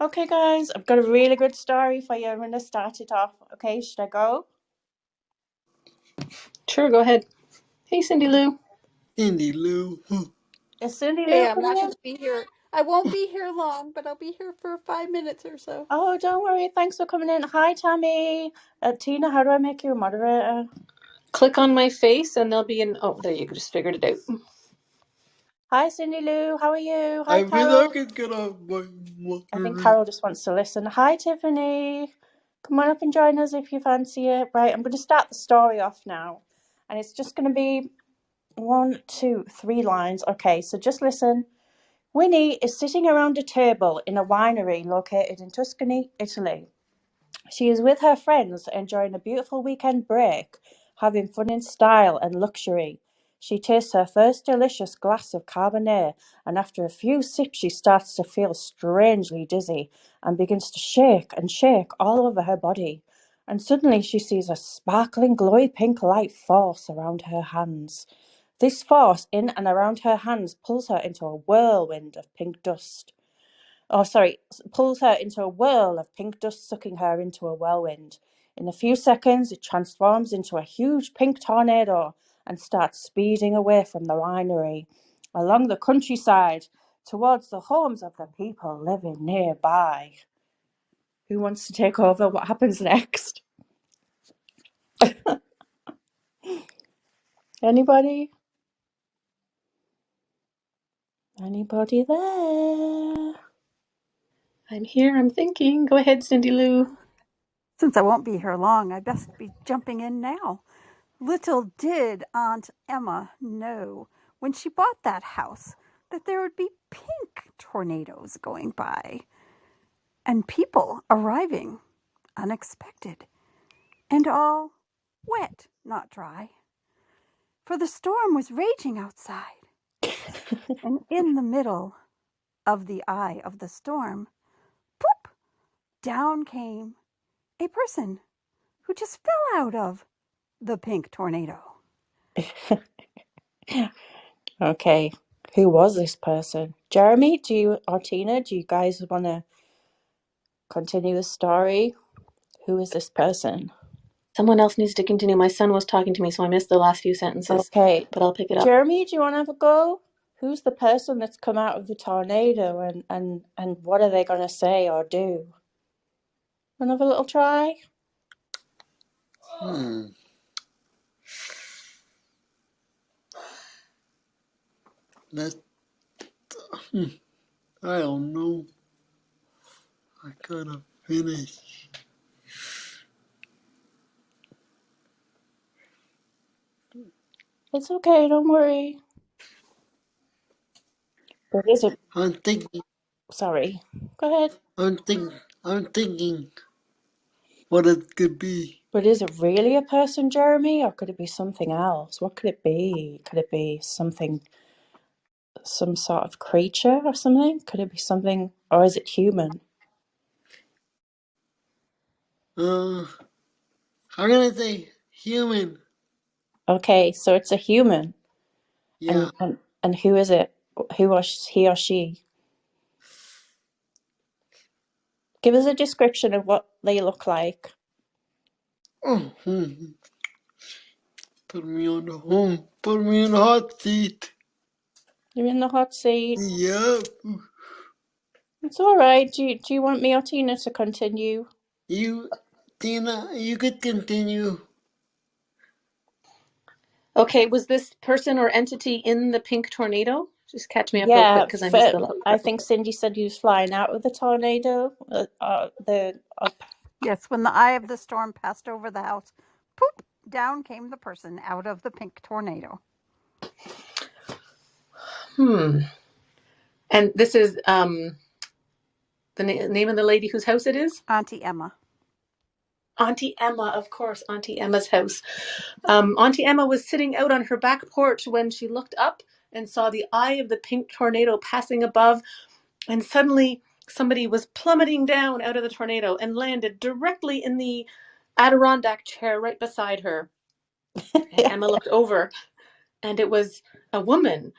Okay, guys, I've got a really good story for you. I'm going to start it off. Okay, should I go? Sure, go ahead. Hey, Cindy Lou. Cindy Lou. Is Cindy Lou Hey, I'm coming not in? going to be here. I won't be here long, but I'll be here for 5 minutes or so. Oh, don't worry. Thanks for coming in. Hi, Tammy. Tina, how do I make you a moderator? Click on my face and there'll be an... Oh, there you go. Just figured it out. Hi, Cindy Lou. How are you? Hi, I feel like Carol. it's gonna I think Carol just wants to listen. Hi, Tiffany. Come on up and join us if you fancy it. Right, I'm going to start the story off now. And it's just going to be 1, 2, 3 lines. Okay, so just listen. Winnie is sitting around a table in a winery located in Tuscany, Italy. She is with her friends, enjoying a beautiful weekend break, having fun in style and luxury. She tastes her first delicious glass of Cabernet, and after a few sips she starts to feel strangely dizzy and begins to shake all over her body. And suddenly she sees a sparkling glowy pink light force around her hands. This force in and around her hands pulls her into a whirlwind of pink dust. Pulls her into a whirl of pink dust, sucking her into a whirlwind. In a few seconds, it transforms into a huge pink tornado and starts speeding away from the winery, along the countryside, towards the homes of the people living nearby. Who wants to take over? What happens next? Anybody? Anybody there? I'm here. I'm thinking. Go ahead, Cindy Lou. Since I won't be here long, I best be jumping in now. Little did Aunt Emma know when she bought that house that there would be pink tornadoes going by and people arriving unexpected and all wet, not dry. For the storm was raging outside, and in the middle of the eye of the storm, poop, down came a person who just fell out of the pink tornado. Okay, who was this person? Jeremy, or Tina, do you guys want to continue the story? Who is this person? Someone else needs to continue. My son was talking to me, so I missed the last few sentences, Okay, but I'll pick it up. Jeremy, do you want to have a go? Who's the person that's come out of the tornado, and what are they going to say or do? Want to have a little try? That I don't know. I gotta finish. It's okay, don't worry. But is it? I'm thinking. Sorry. Go ahead. I'm thinking what it could be. But is it really a person, Jeremy, or could it be something else? What could it be? Could it be something, some sort of creature or something? Could it be something, or is it human? I'm gonna say human. Okay, so it's a human. Yeah. And who is it? Who was he or she? Give us a description of what they look like. Oh, Put me on the hot seat. You're in the hot seat. Yep. It's all right. Do you want me or Tina to continue? Tina, you could continue. Okay, was this person or entity in the pink tornado? Just catch me up real quick Yeah, because I missed the last I part. think Cindy said he was flying out of the tornado. Yes, when the eye of the storm passed over the house, poop, down came the person out of the pink tornado. And this is the name of the lady whose house it is? Auntie Emma. Auntie Emma, of course, Auntie Emma's house. Auntie Emma was sitting out on her back porch when she looked up and saw the eye of the pink tornado passing above, and suddenly somebody was plummeting down out of the tornado and landed directly in the Adirondack chair right beside her. And Emma looked over, and it was a woman,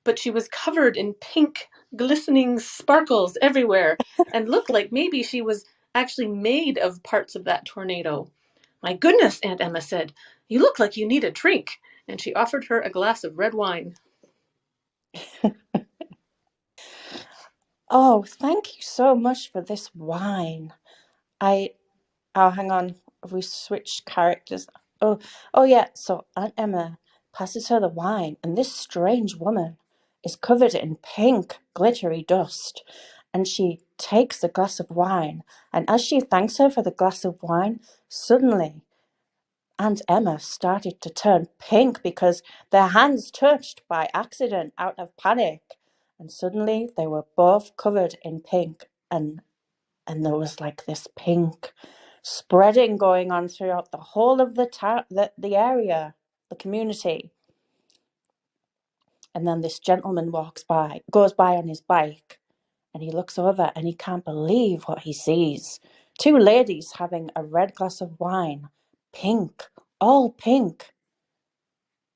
but she was covered in pink, glistening sparkles everywhere and looked like maybe she was actually made of parts of that tornado. My goodness, Aunt Emma said, you look like you need a drink. And she offered her a glass of red wine. Oh, thank you so much for this wine. Oh, hang on. Have we switched characters? Oh yeah. So Aunt Emma passes her the wine, and this strange woman is covered in pink, glittery dust. And she takes the glass of wine, and as she thanks her for the glass of wine, suddenly Aunt Emma started to turn pink because their hands touched by accident out of panic. And suddenly they were both covered in pink, and there was like this pink spreading going on throughout the whole of the area, the community. And then this gentleman goes by on his bike, and he looks over and he can't believe what he sees. Two ladies having a red glass of wine, pink, all pink.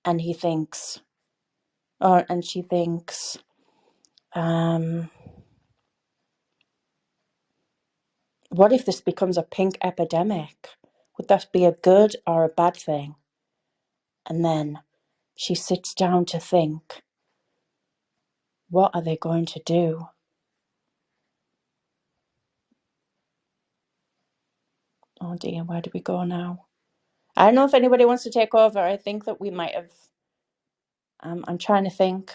And he thinks, and she thinks, what if this becomes a pink epidemic? Would that be a good or a bad thing? And then she sits down to think, what are they going to do? Oh dear, where do we go now? I don't know if anybody wants to take over. I think that we might have. I'm trying to think.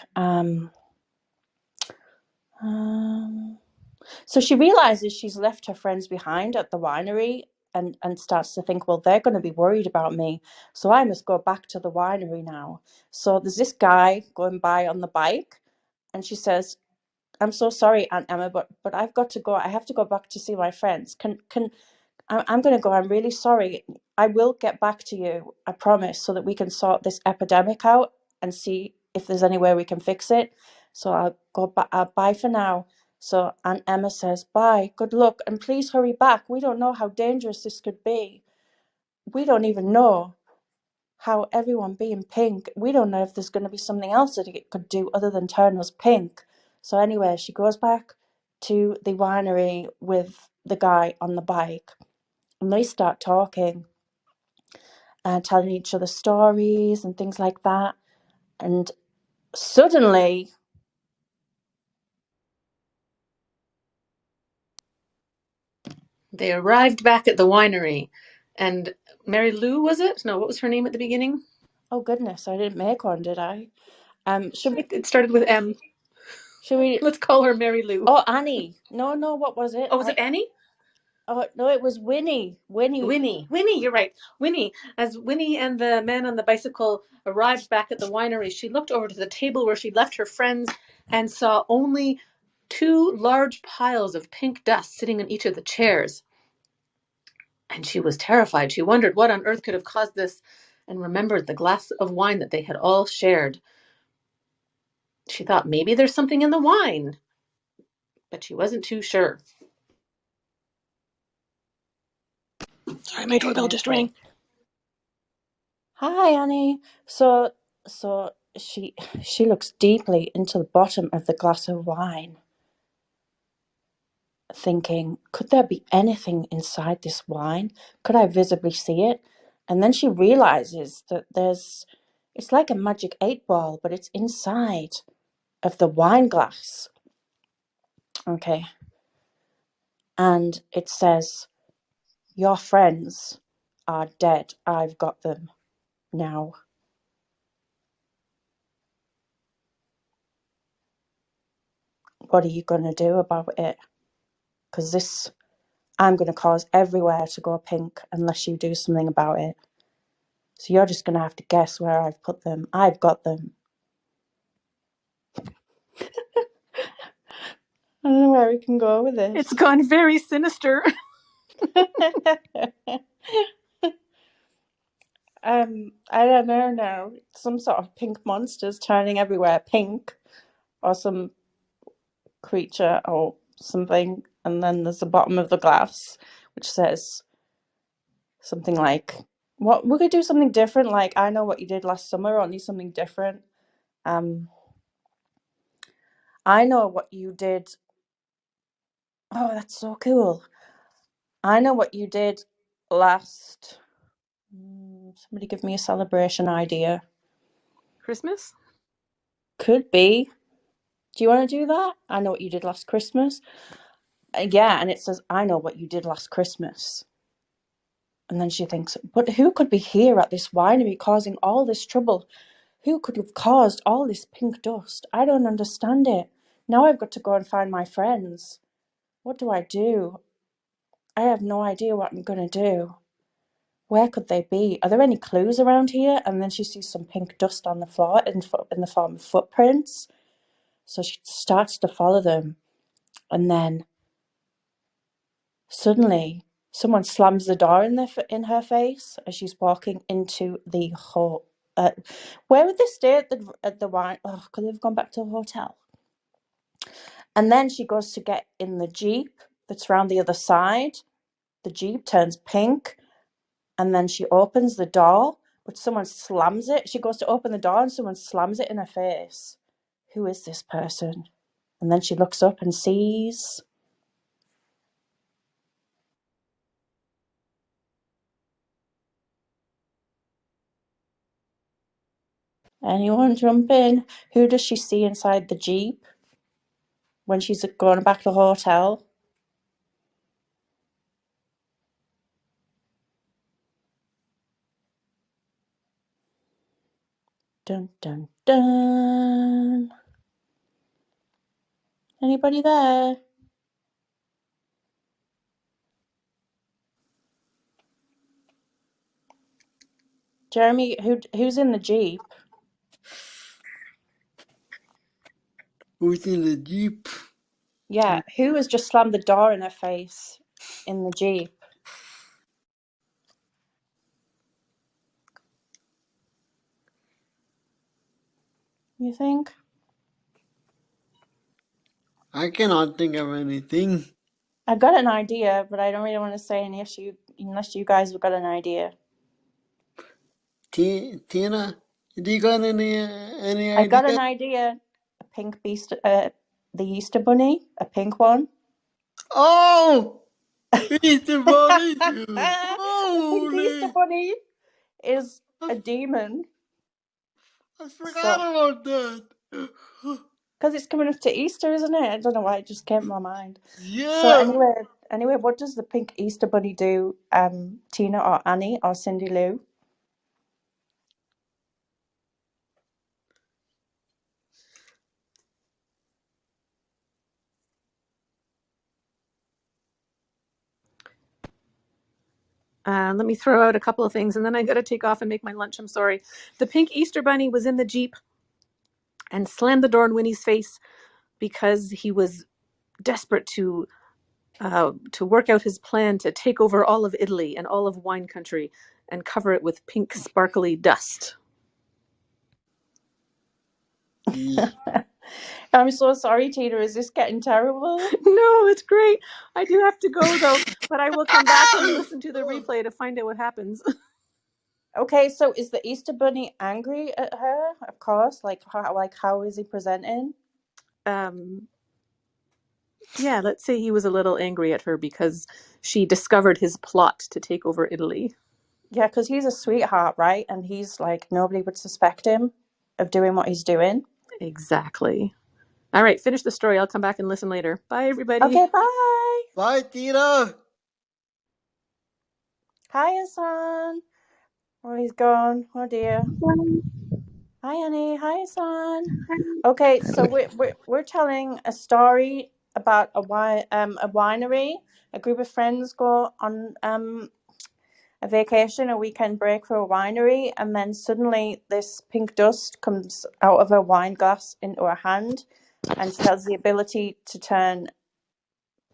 So she realizes she's left her friends behind at the winery and starts to think, well, they're going to be worried about me. So I must go back to the winery now. So there's this guy going by on the bike, and she says, I'm so sorry, Aunt Emma, but I've got to go. I have to go back to see my friends. I'm going to go. I'm really sorry. I will get back to you, I promise, so that we can sort this epidemic out and see if there's any way we can fix it. So I'll go back. Bye for now. So Aunt Emma says, bye, good luck, and please hurry back. We don't know how dangerous this could be. We don't even know how everyone being pink, we don't know if there's going to be something else that it could do other than turn us pink. So anyway, she goes back to the winery with the guy on the bike, and they start talking and telling each other stories and things like that. And suddenly, They arrived back at the winery, and Mary Lou, was it? No, what was her name at the beginning? oh goodness, I didn't make one, did I? It started with M. Should we? Let's call her Mary Lou. Oh, Annie. No, what was it? Oh, was it Annie? Oh no, it was Winnie. Winnie, you're right. Winnie. As Winnie and the man on the bicycle arrived back at the winery, she looked over to the table where she'd left her friends and saw only two large piles of pink dust sitting in each of the chairs. And she was terrified. She wondered what on earth could have caused this and remembered the glass of wine that they had all shared. She thought maybe there's something in the wine, but she wasn't too sure. Sorry, my doorbell just rang. Hi, Annie. So she looks deeply into the bottom of the glass of wine, thinking, could there be anything inside this wine? Could I visibly see it? And then she realizes that it's like a magic 8-ball, but it's inside of the wine glass. Okay. And it says, your friends are dead. I've got them now. What are you going to do about it? Because I'm going to cause everywhere to go pink unless you do something about it. So you're just going to have to guess where I've put them. I've got them. I don't know where we can go with this. It's gone very sinister. I don't know now. Some sort of pink monsters turning everywhere pink, or some creature or something. And then there's the bottom of the glass, which says something like, "What we could do something different. Like I know what you did last summer, only something different." I know what you did. Oh, that's so cool. I know what you did last. Somebody give me a celebration idea. Christmas? Could be. Do you want to do that? I know what you did last Christmas. Yeah, and it says, I know what you did last Christmas. And then she thinks, but who could be here at this winery causing all this trouble? Who could have caused all this pink dust? I don't understand it. Now I've got to go and find my friends. What do I do? I have no idea what I'm going to do. Where could they be? Are there any clues around here? And then she sees some pink dust on the floor in the form of footprints. So she starts to follow them. And then suddenly someone slams the door in her face as she's walking into the hall. Where would they stay at the wine? Oh, could they have gone back to the hotel? And then she goes to get in the Jeep that's around the other side. The Jeep turns pink, and then she opens the door, but someone slams it. She goes to open the door, and someone slams it in her face. Who is this person? And then she looks up and sees... Anyone jump in? Who does she see inside the Jeep when she's going back to the hotel? Dun dun dun. Anybody there? Jeremy, who's in the Jeep? Who's in the Jeep? Yeah, who has just slammed the door in her face in the Jeep? You think? I cannot think of anything. I've got an idea, but I don't really want to say unless you guys have got an idea. Tina, do you got any I got an idea? idea. A pink beast, the Easter Bunny, a pink one. Oh! Easter Bunny! The pink Easter Holy! Bunny is a demon. I forgot So, about that. because it's coming up to Easter, isn't it? I don't know why it just came to my mind. So Yeah! anyway, what does the pink Easter Bunny do? Tina or Annie or Cindy Lou? Let me throw out a couple of things and then I got to take off and make my lunch. I'm sorry. The pink Easter bunny was in the Jeep and slammed the door in Winnie's face because he was desperate to work out his plan to take over all of Italy and all of wine country and cover it with pink sparkly dust. Yeah. I'm so sorry, Tina. Is this getting terrible? No, it's great. I do have to go though, but I will come back and listen to the replay to find out what happens. Okay, so is the Easter Bunny angry at her? Of course. How is he presenting? Yeah, let's say he was a little angry at her because she discovered his plot to take over Italy. Yeah, because he's a sweetheart, right? And he's like, nobody would suspect him of doing what he's doing. Exactly. All right, finish the story. I'll come back and listen later. Bye, everybody. Okay, bye. Bye, Tina! Hi, Hassan. Oh, he's gone. Oh dear. Hi, Annie. Hi, Hassan. Okay, so we're telling a story about a winery. A group of friends go on a vacation, a weekend break for a winery, and then suddenly this pink dust comes out of her wine glass into her hand, and she has the ability to turn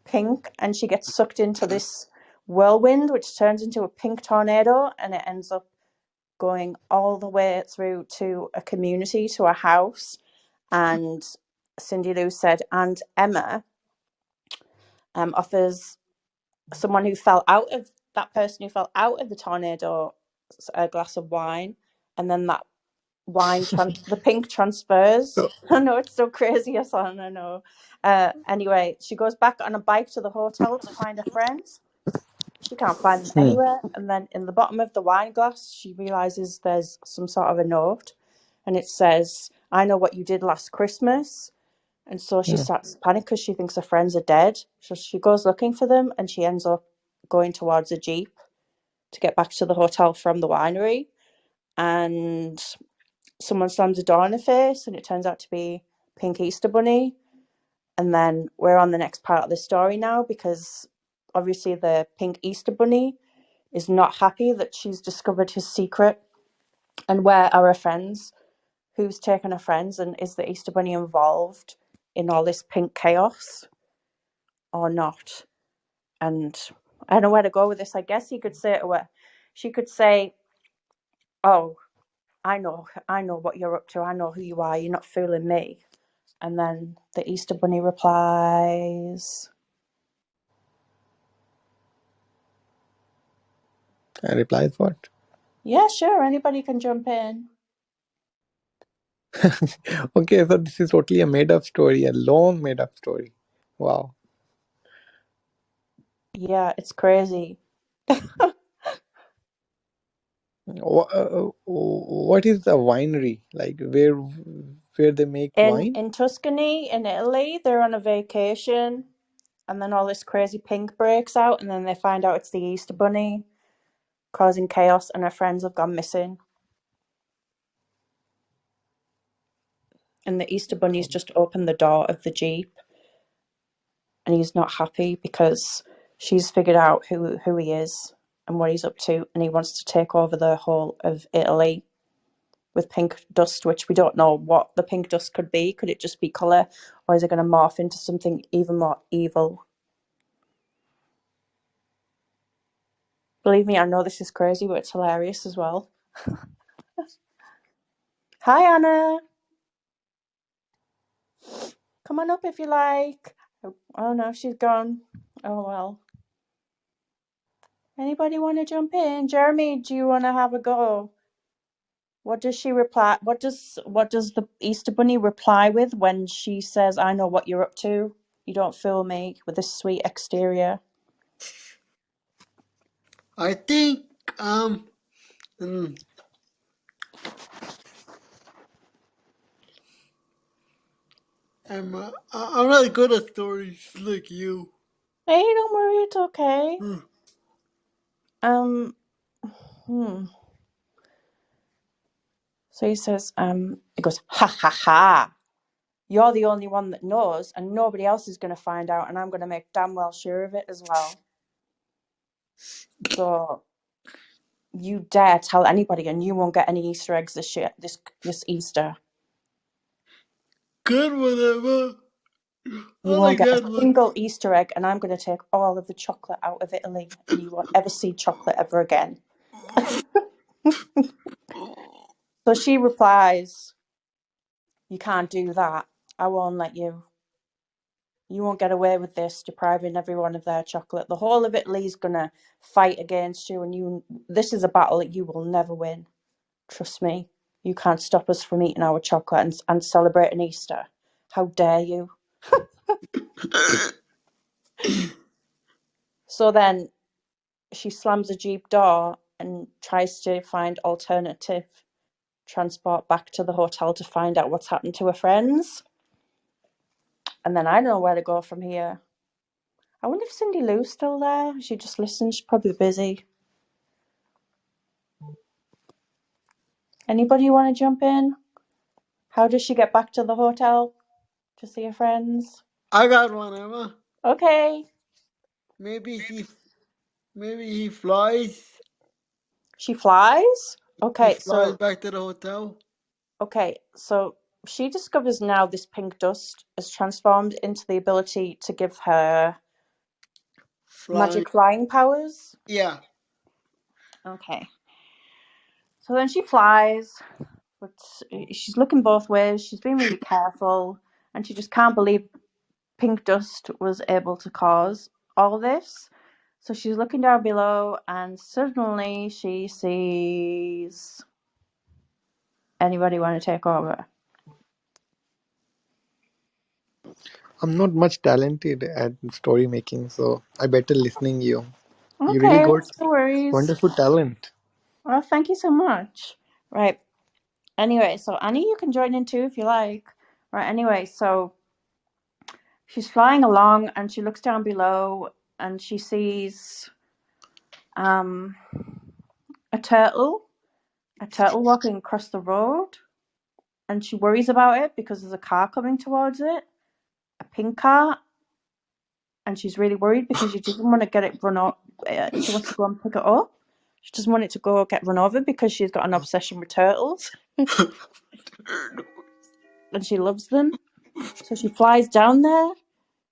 pink, and she gets sucked into this whirlwind, which turns into a pink tornado, and it ends up going all the way through to a community, to a house. And Cindy Lou said, and Emma offers someone who fell out of that person who fell out of the tornado a glass of wine, and then that the pink transfers. So, I know it's so crazy, Hassan, I know. Anyway, she goes back on a bike to the hotel to find her friends. She can't find them hmm, anywhere. And then in the bottom of the wine glass, she realizes there's some sort of a note. And it says, I know what you did last Christmas. And so she hmm. starts to panic because she thinks her friends are dead. So she goes looking for them and she ends up going towards a Jeep to get back to the hotel from the winery. And someone slams a door in her face and it turns out to be Pink Easter Bunny. And then we're on the next part of the story now because obviously the Pink Easter Bunny is not happy that she's discovered his secret. And where are her friends? Who's taken her friends? And is the Easter Bunny involved in all this pink chaos or not? And I don't know where to go with this. I guess he could say to her, she could say, oh, I know what you're up to. I know who you are. You're not fooling me. And then the Easter Bunny replies, I replied, what? yeah, sure, anybody can jump in. Okay, so this is totally a made up story, a long made up story. Wow. Yeah, it's crazy. What is a winery? Like where they make wine? In Tuscany, in Italy, they're on a vacation, and then all this crazy pink breaks out, and then they find out it's the Easter Bunny causing chaos, and her friends have gone missing. And the Easter Bunny's just opened the door of the Jeep, and he's not happy because she's figured out who he is and what he's up to, and he wants to take over the whole of Italy with pink dust, which we don't know what the pink dust could be. Could it just be colour, or is it going to morph into something even more evil? Believe me, I know this is crazy, but it's hilarious as well. Hi, Anna. Come on up if you like. Oh no, she's gone. Oh well. Anybody want to jump in? Jeremy, do you want to have a go? What does she reply? What does the Easter Bunny reply with when she says, "I know what you're up to. You don't fool me with this sweet exterior." I think mm, I'm not good at stories like you. Hey, don't worry, it's okay. Hmm. Um, hmm. So he goes, ha ha ha. You're the only one that knows, and nobody else is going to find out, and I'm going to make damn well sure of it as well. So you dare tell anybody, and you won't get any Easter eggs this Easter. Good one, Emma. You I won't like get a that one. single Easter egg, and I'm going to take all of the chocolate out of Italy, and you won't ever see chocolate ever again. So she replies, you can't do that. I won't let you. You won't get away with this, depriving everyone of their chocolate. The whole of Italy's going to fight against you, and this is a battle that you will never win. Trust me. You can't stop us from eating our chocolate and celebrating Easter. How dare you? So then she slams a Jeep door and tries to find alternative transport back to the hotel to find out what's happened to her friends. And then I don't know where to go from here. I wonder if Cindy Lou's still there. She just listens. She's probably busy. Anybody want to jump in? How does she get back to the hotel to see her friends? I got one, Emma. Okay. Maybe he flies. She flies? He Okay, flies so back to the hotel. she discovers now this pink dust has transformed into the ability to give her Flying. magic flying powers. Yeah. Okay. So then she flies, but she's looking both ways. She's being really careful, and she just can't believe pink dust was able to cause all this. So she's looking down below, and suddenly she sees Anybody want to take over? I'm not much talented at story making, so I better listening you. You really Okay, got no worries. wonderful talent. Well, thank you so much. Right. Anyway, so Annie, you can join in too if you like. Right. Anyway, so she's flying along and she looks down below and she sees um a turtle, walking across the road, and she worries about it because there's a car coming towards it, a pink car, and she's really worried because she doesn't want to get it run over. She wants to go and pick it up. She doesn't want it to go get run over because she's got an obsession with turtles and she loves them. So she flies down there.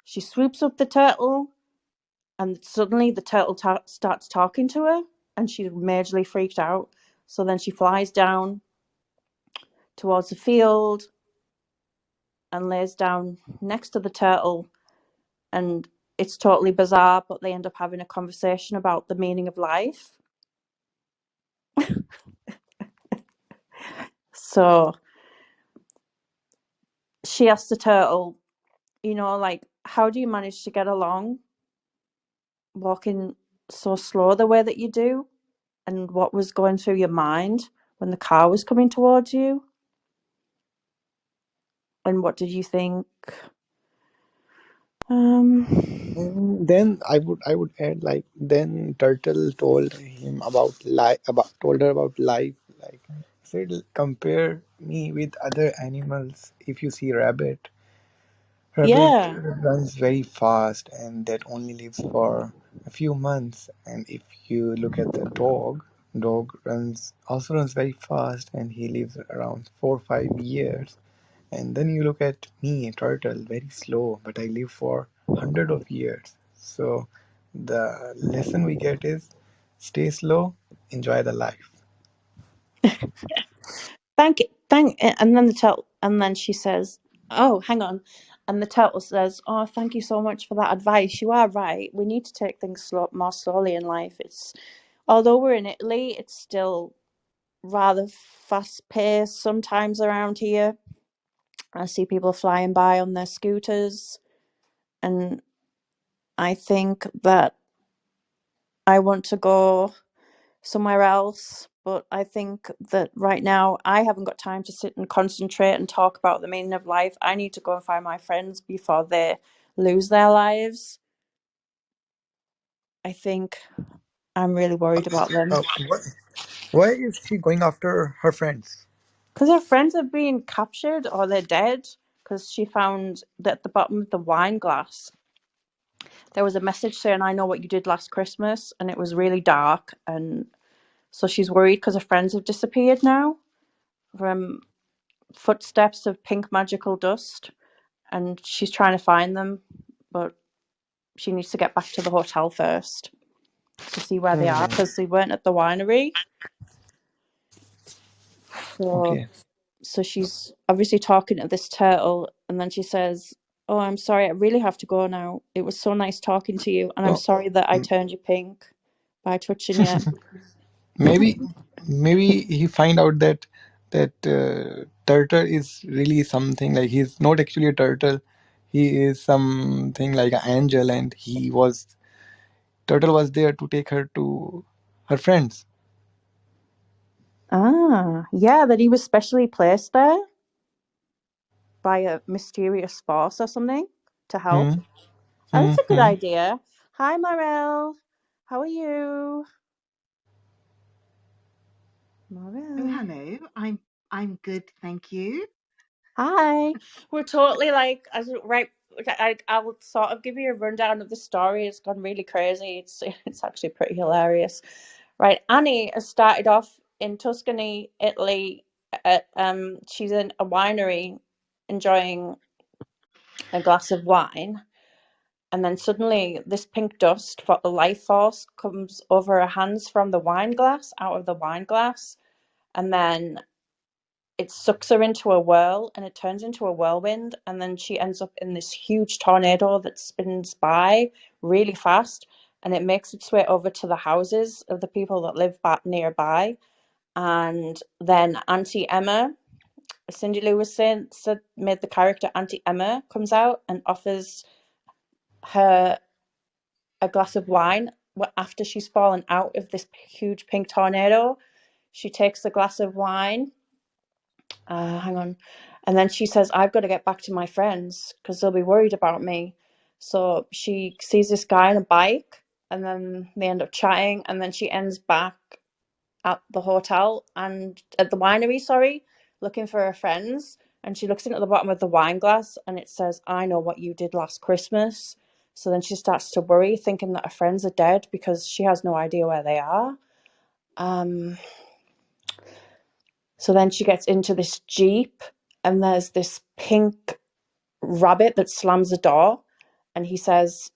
She swoops up the turtle, and suddenly the turtle starts talking to her, and she's majorly freaked out. So then she flies down towards the field and lays down next to the turtle, and it's totally bizarre, but they end up having a conversation about the meaning of life. So she asks the turtle, like, how do you manage to get along walking so slow the way that you do? And what was going through your mind when the car was coming towards you? And what did you think? Um, And then I would add, like, then turtle told him about life, told her about life, like said, compare me with other animals. If you see rabbit yeah. runs very fast and that only lives for a few months. And if you look at the dog runs very fast and he lives around 4 or 5 years. And then you look at me, turtle, very slow, but I live for hundred of years. So the lesson we get is stay slow, enjoy the life. And then and then she says, "Oh, hang on." And the turtle says, "Oh, thank you so much for that advice. You are right. We need to take things more slowly in life. It's Although we're in Italy, it's still rather fast paced sometimes around here. I see people flying by on their scooters, and I think that I want to go somewhere else. But I think that right now I haven't got time to sit and concentrate and talk about the meaning of life. I need to go and find my friends before they lose their lives. I think I'm really worried about them Uh, why, why is she going after her friends? because her friends are being captured or they're dead. Because she found that at the bottom of the wine glass there was a message saying, "I know what you did last Christmas," and it was really dark. And so she's worried because her friends have disappeared now from footsteps of pink magical dust, and she's trying to find them, but she needs to get back to the hotel first to see where they are Hmm. because they weren't at the winery. So, Okay. so she's obviously talking to this turtle, and then she says, "Oh, I'm sorry, I really have to go now. It was so nice talking to you, and I'm So sorry that I m- turned you pink by touching you." maybe maybe he find out that turtle is really something, like he's not actually a turtle. He is something like an angel, and turtle was there to take her to her friends. Ah, yeah, that he was specially placed there by a mysterious force or something to help. Hmm. Oh, Hmm. that's a good Hmm. idea. Hi, Morel. How are you? Oh, Morel. hello. I'm good, thank you. Hi. We're totally like, right. I'll sort of give you a rundown of the story. It's gone really crazy. It's actually pretty hilarious. Right. Annie has started off in Tuscany, Italy. She's in a winery enjoying a glass of wine. And then suddenly, this pink dust for the life force comes over her hands from the wine glass, out of the wine glass, and then it sucks her into a whirl, and it turns into a whirlwind, and then she ends up in this huge tornado that spins by really fast, and it makes its way over to the houses of the people that live back nearby. And then Auntie Emma Cindy Lou was saying, made the character Auntie Emma comes out and offers her a glass of wine after she's fallen out of this huge pink tornado. She takes the glass of wine. Hang on. And then she says, I've got to get back to my friends because they'll be worried about me. So she sees this guy on a bike and then they end up chatting. And then she ends back at the hotel and at the winery, sorry, looking for her friends. And she looks in at the bottom of the wine glass and it says, I know what you did last Christmas. So then she starts to worry, thinking that her friends are dead because she has no idea where they are. So then she gets into this Jeep and there's this pink rabbit that slams the door and he says,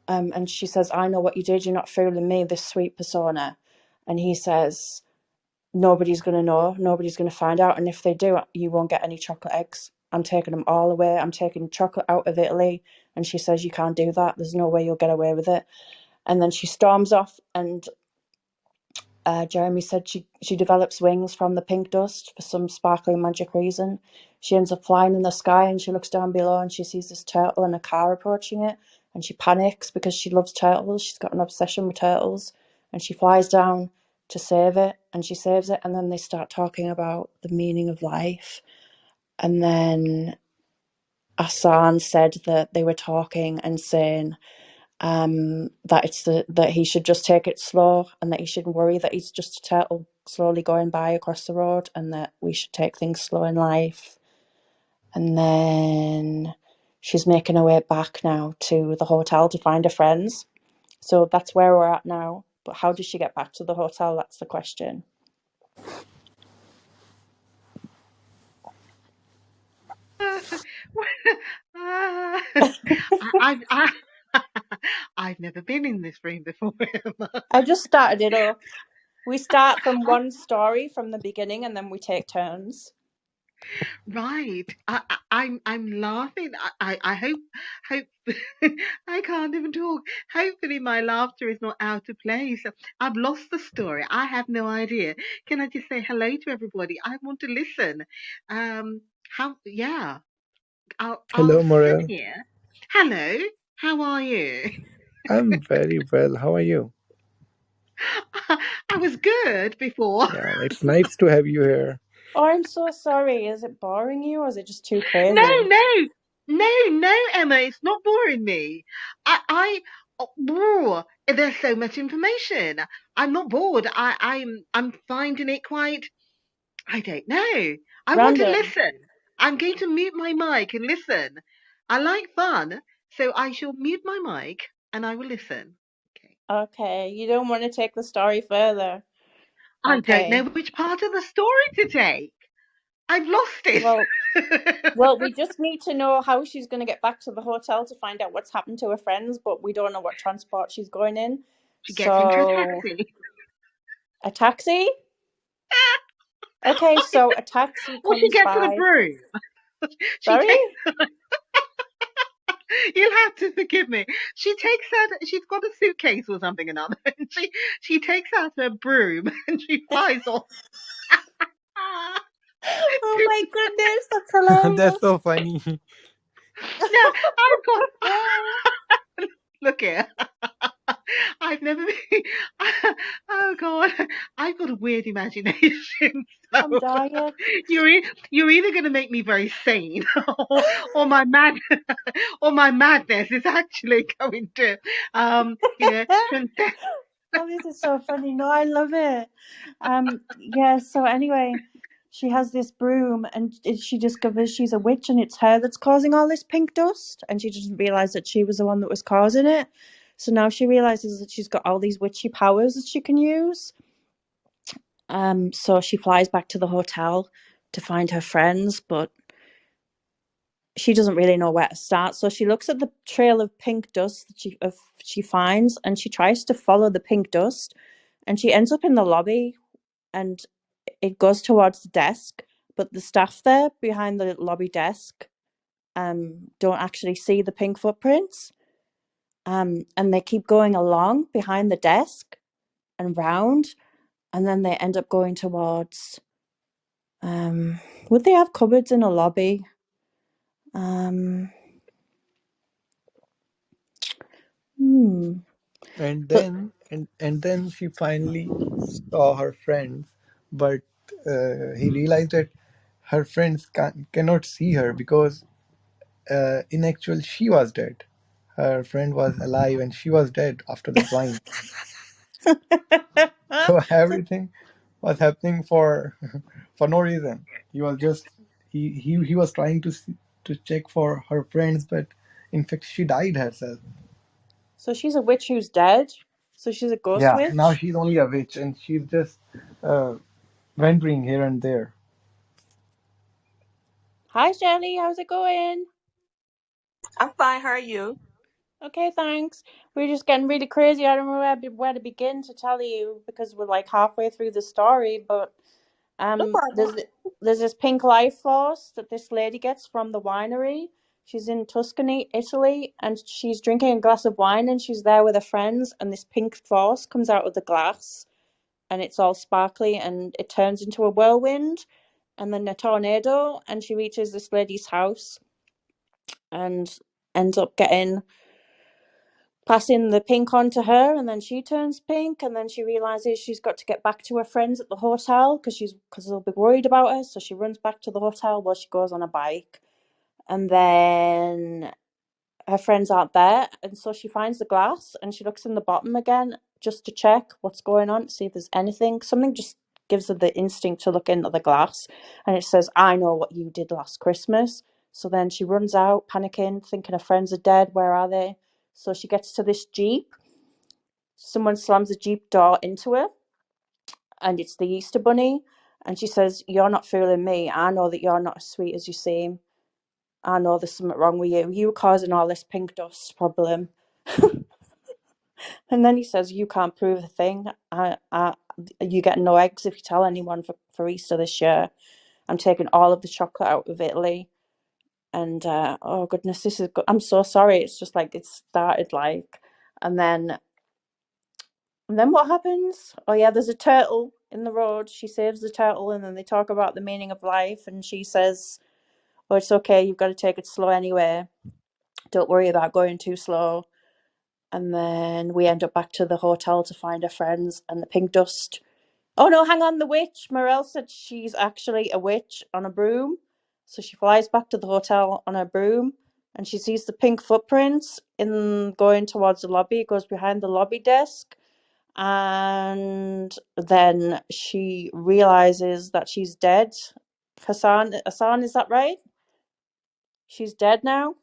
and she says, I know what you did. You're not fooling me, this sweet persona. And he says, nobody's going to know. Nobody's going to find out. And if they do, you won't get any chocolate eggs. I'm taking them all away. I'm taking chocolate out of Italy. And she says, you can't do that. There's no way you'll get away with it. And then she storms off and Jeremy said she develops wings from the pink dust for some sparkling magic reason. She ends up flying in the sky and she looks down below and she sees this turtle and a car approaching it and she panics because she loves turtles. She's got an obsession with turtles and she flies down to save it and she saves it and then they start talking about the meaning of life. And then Asan said that they were talking and saying that he should just take it slow and that he shouldn't worry that he's just a turtle slowly going by across the road and that we should take things slow in life. And then she's making her way back now to the hotel to find her friends. So that's where we're at now. But how does she get back to the hotel? That's the question. I, I've never been in this room before, Emma. I just started it up. We start from one story from the beginning and then we take turns. Right. I'm laughing. I hope I can't even talk. Hopefully my laughter is not out of place. I've lost the story. I have no idea. Can I just say hello to everybody? I want to listen. Yeah. I'll Hello, sit Morel. here. Hello. How are you? I'm very well. How are you? I was good before. Yeah, it's nice to have you here. Oh, I'm so sorry. Is it boring you or is it just too No, crazy? no, Emma, it's not boring me. There's so much information. I'm not bored. I'm finding it quite, I don't know. I want to Random. listen. I'm going to mute my mic and listen. I like fun, so I shall mute my mic and I will listen. Okay. Okay, you don't want to take the story further. I don't know Okay. which part of the story to take. I've lost it. Well, we just need to know how she's going to get back to the hotel to find out what's happened to her friends, but we don't know what transport she's going in. She gets into a So, taxi. a taxi? Okay, so a taxi Well, she comes gets to the by. broom. She Sorry? takes. You'll have to forgive me. She takes out. She's got a suitcase or something or other. And she takes out her broom and she flies off. Oh my goodness, that's hilarious. That's so funny. Now I've got. Look here. I've never been. Oh God, I've got a weird imagination. I'm So dying. you're either going to make me very sane, or my madness is actually going to, transcend. Oh, this is so funny. No, I love it. Yeah, so anyway, she has this broom and she discovers she's a witch and it's her that's causing all this pink dust and she doesn't realize that she was the one that was causing it. So now she realizes that she's got all these witchy powers that she can use. So she flies back to the hotel to find her friends, but she doesn't really know where to start. So she looks at the trail of pink dust that she finds and she tries to follow the pink dust and she ends up in the lobby and it goes towards the desk, but the staff there behind the lobby desk don't actually see the pink footprints. And they keep going along behind the desk and round, and then they end up going towards Would they have cupboards in a lobby? Um, hmm. And But then she finally saw her friends, but he realized that her friends cannot see her because in actual she was dead. Her friend was alive and she was dead after that wine. So everything was happening for for no reason. He was just he was trying to to check for her friends, but in fact she died herself. so she's a witch who's dead. So she's a ghost Yeah, now witch. she's only a witch and she's just uh, wandering here and there. Hi, Shelley. How's it going? I'm fine. How are you? Okay, thanks. We're just getting really crazy. I don't know where to begin to tell you because we're like halfway through the story. But No problem. there's this pink life force that this lady gets from the winery. She's in Tuscany, Italy, and she's drinking a glass of wine, and she's there with her friends. And this pink force comes out of the glass, and it's all sparkly, and it turns into a whirlwind, and then a tornado. And she reaches this lady's house, and ends up passing the pink on to her, and then she turns pink, and then she realizes she's got to get back to her friends at the hotel because they'll be worried about her. So she runs back to the hotel while she goes on a bike, and then her friends aren't there, and so she finds the glass and she looks in the bottom again just to check what's going on, to see if there's anything. Something just gives her the instinct to look into the glass, and it says, "I know what you did last Christmas." So then she runs out, panicking, thinking her friends are dead. Where are they? So she gets to this Jeep. Someone slams the Jeep door into her, and it's the Easter Bunny. And she says, "You're not fooling me. I know that you're not as sweet as you seem. I know there's something wrong with you. You were causing all this pink dust problem." And then he says, "You can't prove a thing. You get no eggs if you tell anyone for Easter this year. I'm taking all of the chocolate out of Italy." And oh goodness, this is. I'm so sorry. It's just like it started like, and then what happens? Oh yeah, there's a turtle in the road. She saves the turtle, and then they talk about the meaning of life. And she says, "Oh, it's okay. You've got to take it slow anyway. Don't worry about going too slow." And then we end up back to the hotel to find her friends and the pink dust. Oh no, hang on, the witch. Morel said she's actually a witch on a broom. So she flies back to the hotel on her broom, and she sees the pink footprints in going towards the lobby. It goes behind the lobby desk. And then she realizes that she's dead. Hassan, is that right? She's dead now?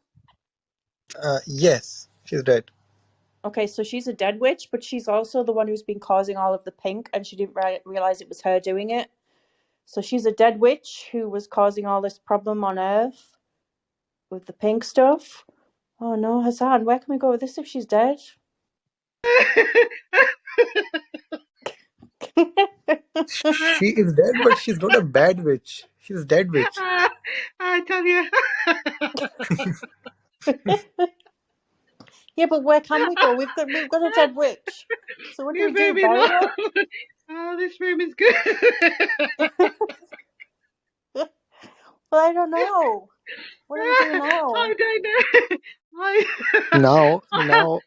Yes, she's dead. Okay, so she's a dead witch, but she's also the one who's been causing all of the pink, and she didn't realize it was her doing it. So she's a dead witch who was causing all this problem on Earth with the pink stuff. Oh no, Hassan, where can we go with this if she's dead? She is dead, but she's not a bad witch. She's a dead witch. I tell you. Yeah, but where can we go? We've got a dead witch. So what do This we do? room is Bury her? oh, this room is good. Well, I don't know. What do we do now? I don't know.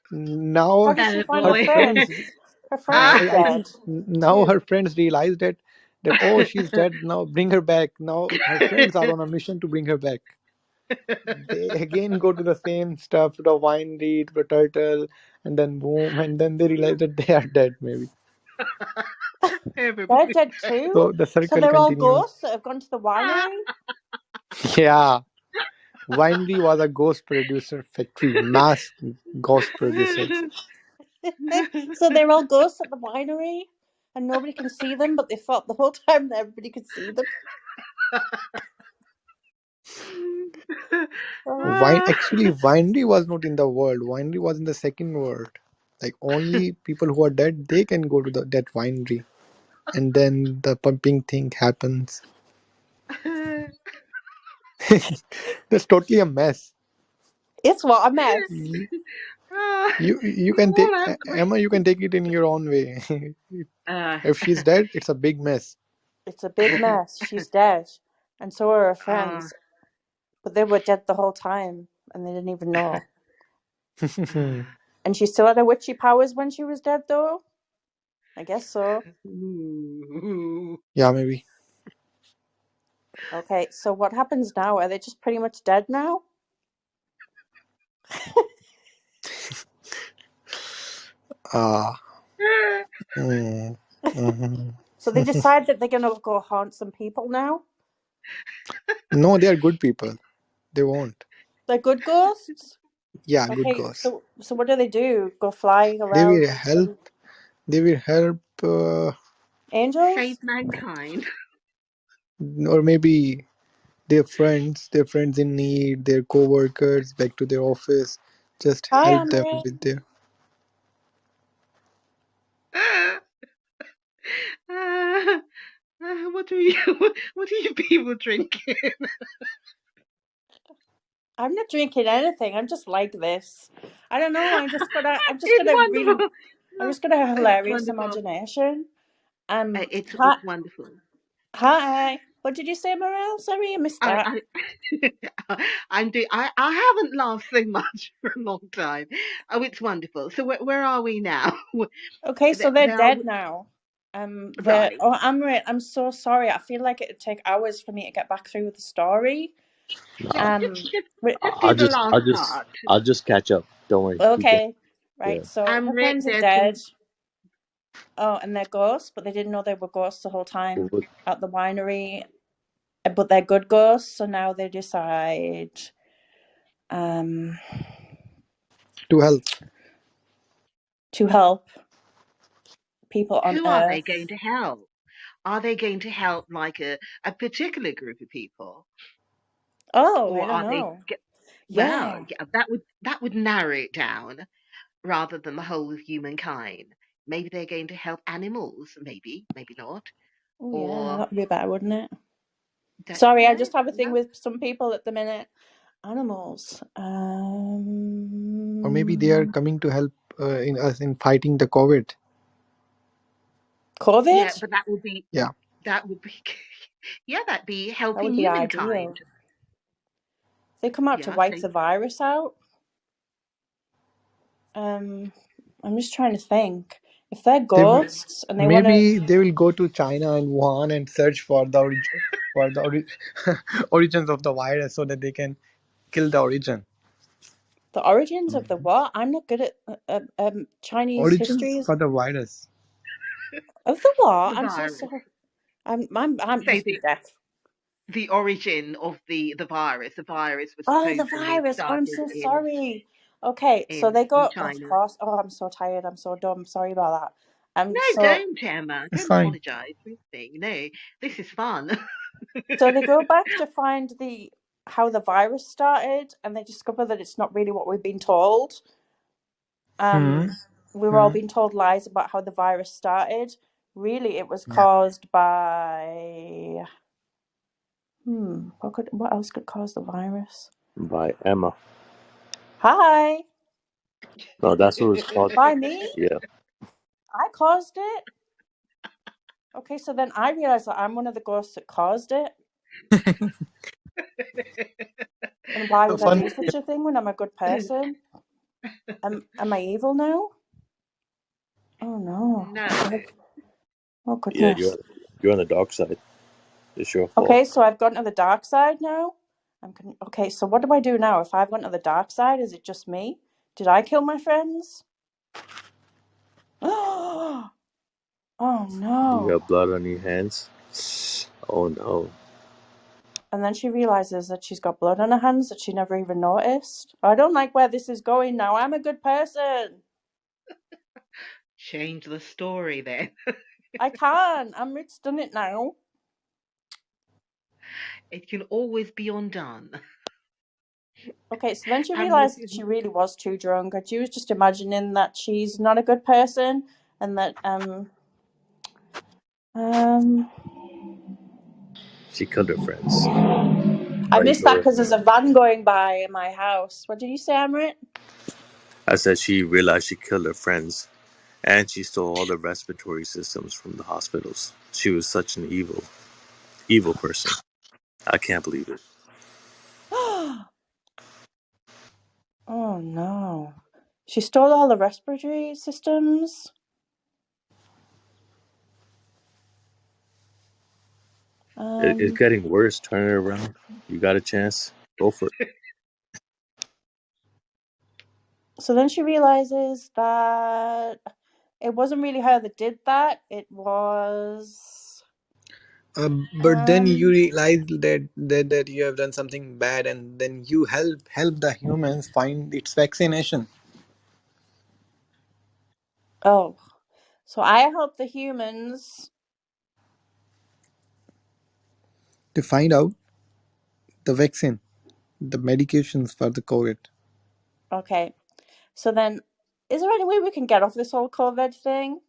How Now, does she Oh find her her boy. friends. friends? Her friends are I dead think now too. her friends realize that oh, she's dead. Now bring her back. Now her friends are on a mission to bring her back. They again go to the same stuff, to the winery, to the turtle, and then boom, and then they realize that they are dead. Maybe They're Everybody. dead too? so the So circle they're all continues. ghosts that have gone to the winery? Yeah, winery was a ghost producer factory, mass ghost producers. So they're all ghosts at the winery? And nobody can see them, but they thought the whole time that everybody could see them. Oh. Wine actually winery was not in the world. Winery was in the second world. Like only people who are dead they can go to that winery, and then the pumping thing happens. That's totally a mess. It's what a mess. You Ah, you can take what a Emma. You can take it in your own way. uh, If she's dead, it's a big mess. It's a big mess. She's dead. And so are her Ah, friends. But they were dead the whole time and they didn't even know. ah. And she still had her witchy powers when she was dead, though? I guess so. Ooh. Yeah, maybe. Okay, so what happens now? Are they just pretty much dead now? Ah. Mm. Mhm. So they decide that they're going to go haunt some people now? No, they are good people. They won't. They're good ghosts? Yeah, good Okay, ghosts. so what do? Go fly They around will with help. some They will help, angels? Save mankind. or maybe their friends in need, their co-workers back to their office. Just Hi, help them Amarit. with their. Ah, ah, what are you? What are you people drinking? I'm not drinking anything. I'm just like this. I don't know. It's wonderful. I'm just gonna have a It's hilarious wonderful. imagination. Hi, It's wonderful. hi. What did you say, Morel? Sorry, I missed I, that. I haven't laughed so much for a long time. Oh, it's wonderful. So where are we now? Okay, so they're They are dead now. right. Amarit, I'm so sorry. I feel like it'd take hours for me to get back through the story. Just Nah, just Um, just wi- just I'll do the just, last I'll just, part. I'll just catch up. Don't worry, keep going. okay, Yeah. right. So her Amrit, friends are they're dead. Oh, and they're ghosts, but they didn't know they were ghosts the whole time Well, at the winery. But they're good ghosts, so now they decide um, To help. to help people on who are they going Earth. to help? Are they going to help like a particular group of people, Oh, I or don't are they? know. Well, Yeah. yeah, that would narrow it down rather than the whole of humankind. Maybe they're going to help animals. Maybe not. Oh, yeah, Or that'd be better, wouldn't it? don't Sorry, I know. just have a thing No. with some people at the minute. Animals. Or maybe they are coming to help in us in fighting the COVID. Yeah, COVID? but Yeah. that would be yeah, that'd be That would helping be humankind. ideal. They come out to Yeah, wipe so the virus out. Um, I'm just trying to think. If they're They will, ghosts and they want to, maybe they will go to China and Wuhan and search for the origins of the virus so that they can kill the origin. the origins of the what? I'm not good at Chinese Origins history. for the virus. Of the what? the I'm so virus. sorry. I So must be deaf. the origin of the virus. The virus was Oh, the supposedly virus. Oh, I'm started so sorry. Okay, so in they in go. Oh, of China. course. Oh, I'm so tired. I'm so dumb. Sorry about that. No, So don't, Emma. It's Don't fine. apologize for anything. No, this is fun. so they go back to find the how the virus started, and they discover that it's not really what we've been told. Hmm. We were all Hmm. being told lies about how the virus started. Really, it was Yeah. caused by what else could cause the virus? by Emma. Hi, No, that's what it's called. by me? Yeah. I caused it. Okay, so then I realized that I'm one of the ghosts that caused it. And why So would I fun. do such a thing when I'm a good person? Am I evil now? Oh no. No. Oh Yeah, goodness. you're on the dark side. It's your fault. Okay, so I've gone to the dark side now. Okay, so what do I do now? If I've gone to the dark side, is it just me? Did I kill my friends? Oh You no. have blood on your hands. Oh no. And then she realizes that she's got blood on her hands that she never even noticed. I don't like where this is going now. I'm a good person. Change the story then. I can't. Amrit's done it now. It can always be undone. Okay, so then she Amrit realized that is she really was too drunk, and she was just imagining that she's not a good person, and that um She killed her friends. I I missed that ignore it. because there's a van going by my house. What did you say, Amrit? I said she realized she killed her friends. And she stole all the respiratory systems from the hospitals. She was such an evil person. I can't believe it. Oh no. She stole all the respiratory systems. It's getting worse. Turn it around. You got a chance. Go for it. So then she realizes that it wasn't really her that did that. It was But then you realize that you have done something bad, and then you help the humans find its vaccination oh. So I help the humans. to find out the vaccine, the medications for the COVID. Okay. So then is there any way we can get off this whole COVID thing?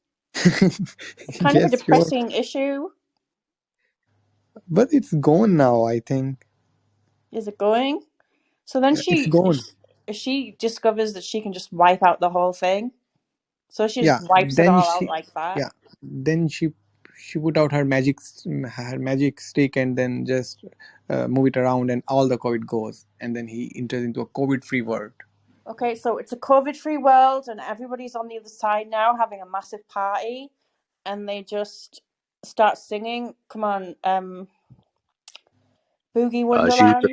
It's kind of a Yes, sure. depressing issue. But it's gone now, I think. Is it going? So then It's gone. she discovers that she can just wipe out the whole thing. So she just Yeah. wipes it Then all out she, like that. yeah. Then she put out her magic stick and then just move it around, and all the COVID goes, and then he enters into a COVID-free world. Okay, so it's a COVID-free world, and everybody's on the other side now having a massive party, and they just start singing. Come on, Boogie She Wonderland.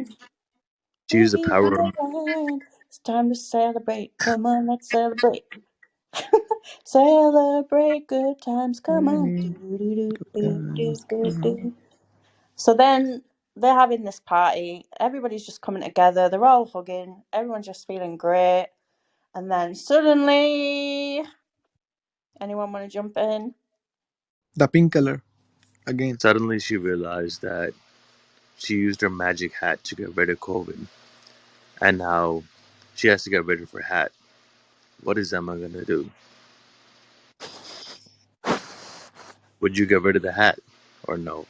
used the Boogie power of Wonderland. It's time to celebrate. Come on, let's celebrate. Celebrate good times. Come on. Do, do, do, do, do, do, do. So then they're having this party. Everybody's just coming together. They're all hugging. Everyone's just feeling great. And then suddenly, anyone want to jump in? The pink color again. Suddenly, she realized that she used her magic hat to get rid of COVID, and now she has to get rid of her hat. What is Emma gonna do? Would you get rid of the hat, or no?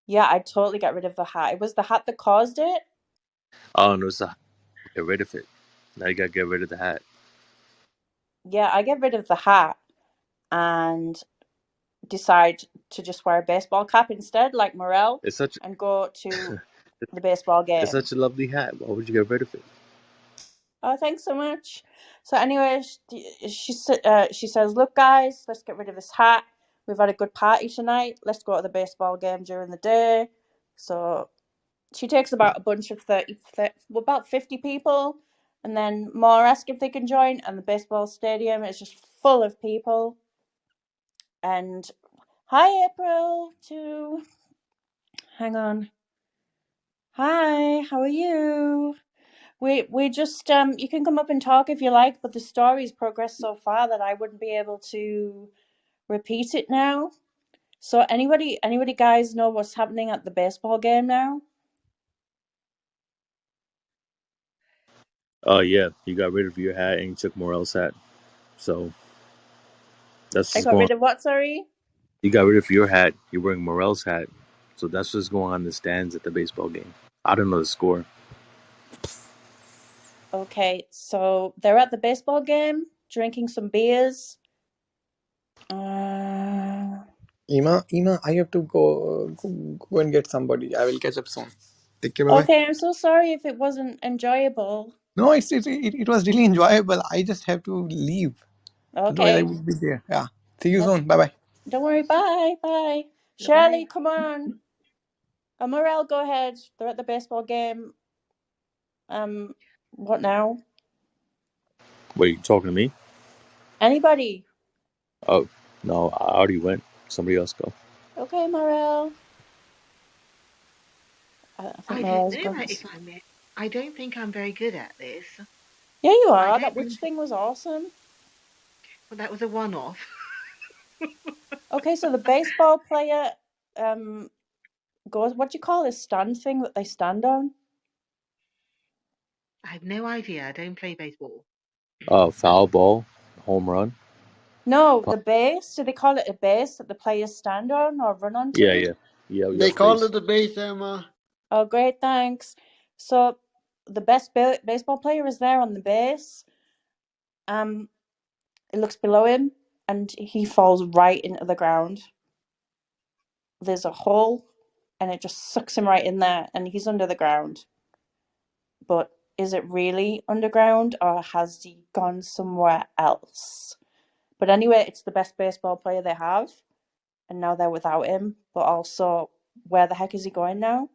Yeah, I'd totally get rid of the hat. It was the hat that caused it. Oh no, it's a get rid of it. Now you gotta get rid of the hat. Yeah, I get rid of the hat and decide to just wear a baseball cap instead, like Morel, It's such and go to the baseball it's game. such a lovely hat. Why would you get rid of it? Oh, thanks so much. So anyway, she says, "Look, guys, let's get rid of this hat. We've had a good party tonight. Let's go to the baseball game during the day." So she takes about a bunch of 30 about 50 people, and then more ask if they can join, and the baseball stadium is just full of people. And hi, April, too. Hang on. Hi, how are you? We just you can come up and talk if you like, but the story's progressed so far that I wouldn't be able to repeat it now. So anybody guys know what's happening at the baseball game now? Oh yeah, you got rid of your hat and you took Morel's hat. So that's I what's got going on. rid of what, sorry? You got rid of your hat. You're wearing Morel's hat. So that's what's going on in the stands at the baseball game. I don't know the score. Okay, so they're at the baseball game, drinking some beers. Ima, I have to go and get somebody. I will catch up soon. Take care. Bye bye. Okay, I'm so sorry if it wasn't enjoyable. No, it was really enjoyable. I just have to leave. Otherwise, I Okay, would be there. Yeah. See you let's. soon. Bye bye. Don't worry. Bye, bye. Bye. Shirley, come on. Morel, go ahead. They're at the baseball game. What now? Wait, you talking to me? Anybody? Oh no, I already went. Somebody else go. Okay, Morel. I think I don't Morel's know gone. if I may. I don't think I'm very good at this. Yeah, you I are. don't That think witch thing was awesome. well, that was a one-off. Okay, so the baseball player goes. What do you call this stand thing that they stand on? I have no idea. I don't play baseball. Foul ball, home run. No, the base. Do they call it a base that the players stand on or run Yeah, onto? yeah, yeah. We They got call base. it the base, Emma. Oh, great, thanks. So the best baseball player is there on the base. It looks below him, and he falls right into the ground. There's a hole, and it just sucks him right in there, and he's under the ground. But is it really underground, or has he gone somewhere else? But anyway, it's the best baseball player they have, and now they're without him. But also, where the heck is he going now?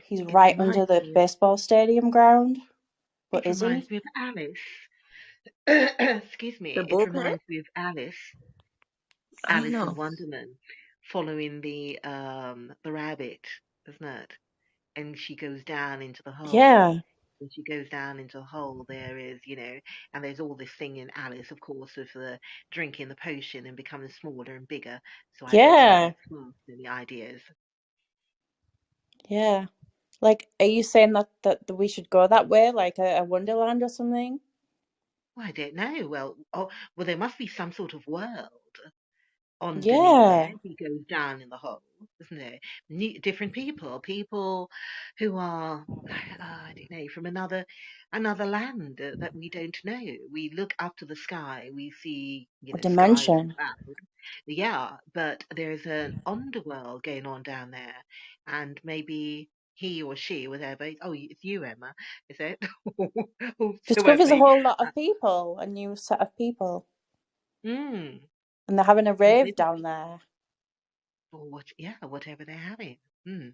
He's It right under reminds the me. baseball stadium ground. But It is he? reminds me of Alice. Excuse The me. It bullpen? reminds me of Alice. I don't Alice know. in Wonderland, following the rabbit, isn't it? And she goes down into the hole. Yeah, When she goes down into the hole, there is, and there's all this thing in Alice, of course, of the drinking the potion and becoming smaller and bigger. So I don't know if yeah, that's one of the ideas. yeah. Like, are you saying that we should go that way, like a Wonderland or something? Well, I don't know. Well, there must be some sort of world underneath there. Yeah, He goes down in the hole, isn't it? Different people who are, I don't know, from another land that we don't know. We look up to the sky, we see, a skies and dimension. clouds. Yeah, but there's an underworld going on down there, and maybe he or she, whatever. Oh, it's you, Emma, is it? Or Discovers a whoever. whole lot Uh, of people, a new set of people, mm, and they're having a or rave maybe, down there. or what? Yeah, whatever they're having. Mm.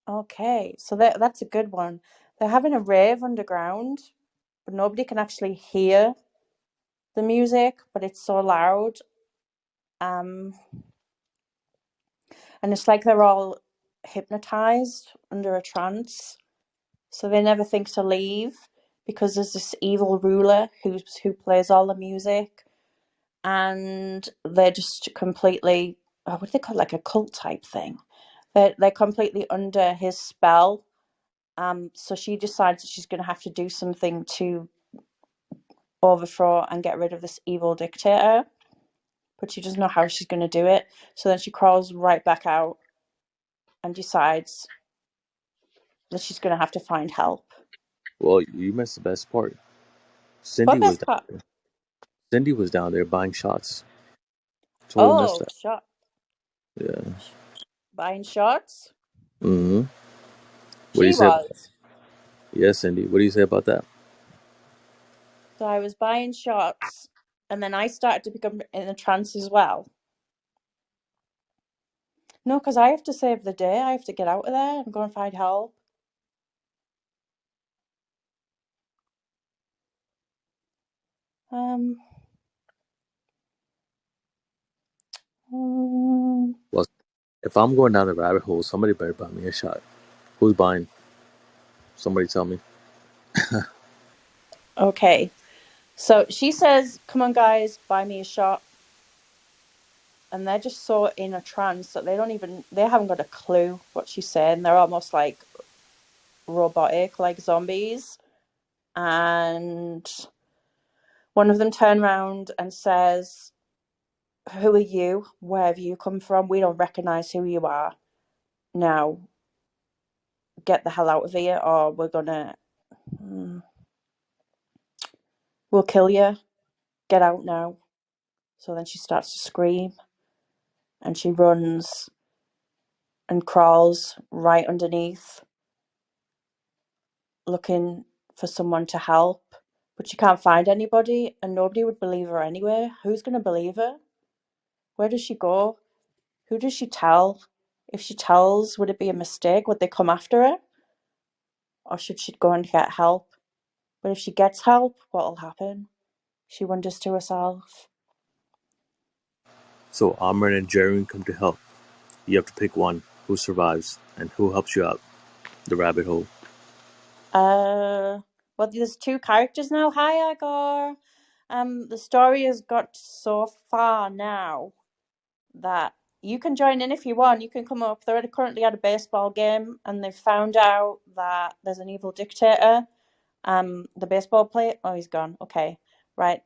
Okay, so that's a good one. They're having a rave underground, but nobody can actually hear the music, but it's so loud. Um, and it's like they're all hypnotized under a trance, so they never think to leave because there's this evil ruler who plays all the music, and they're just completely, what do they call it, like a cult type thing. They're completely under his spell. So she decides that she's going to have to do something to overthrow and get rid of this evil dictator, but she doesn't know how she's going to do it. So then she crawls right back out and decides that she's going to have to find help. Well, you missed the best part. What best part? Cindy was down there buying shots. Totally missed Oh, that. shot. Yeah. Buying shots? Mm-hmm. What do you She say about that? was. Yes, Cindy. What do you say about that? So I was buying shots, and then I started to become in a trance as well. No, because I have to save the day. I have to get out of there and go and find help. Um, mm, Well, if I'm going down the rabbit hole, somebody better buy me a shot. Who's buying? Somebody tell me. okay. So she says, "Come on, guys, buy me a shot." And they're just so in a trance that they haven't got a clue what she's saying. They're almost like robotic, like zombies. And one of them turns around and says, "Who are you? Where have you come from? We don't recognize who you are. Now, get the hell out of here, or we'll kill you. Get out now." So then she starts to scream, and she runs and crawls right underneath, looking for someone to help. But she can't find anybody, and nobody would believe her anyway. Who's going to believe her? Where does she go? Who does she tell? If she tells, would it be a mistake? Would they come after her? Or should she go and get help? But if she gets help, what will happen? She wonders to herself. So Amrit and Jaren come to help. You have to pick one who survives and who helps you out the rabbit hole. Well, there's two characters now. Hi, Igor. The story has got so far now that you can join in if you want. You can come up. They're currently at a baseball game, and they've found out that there's an evil dictator. The baseball player. Oh, he's gone. Okay, right,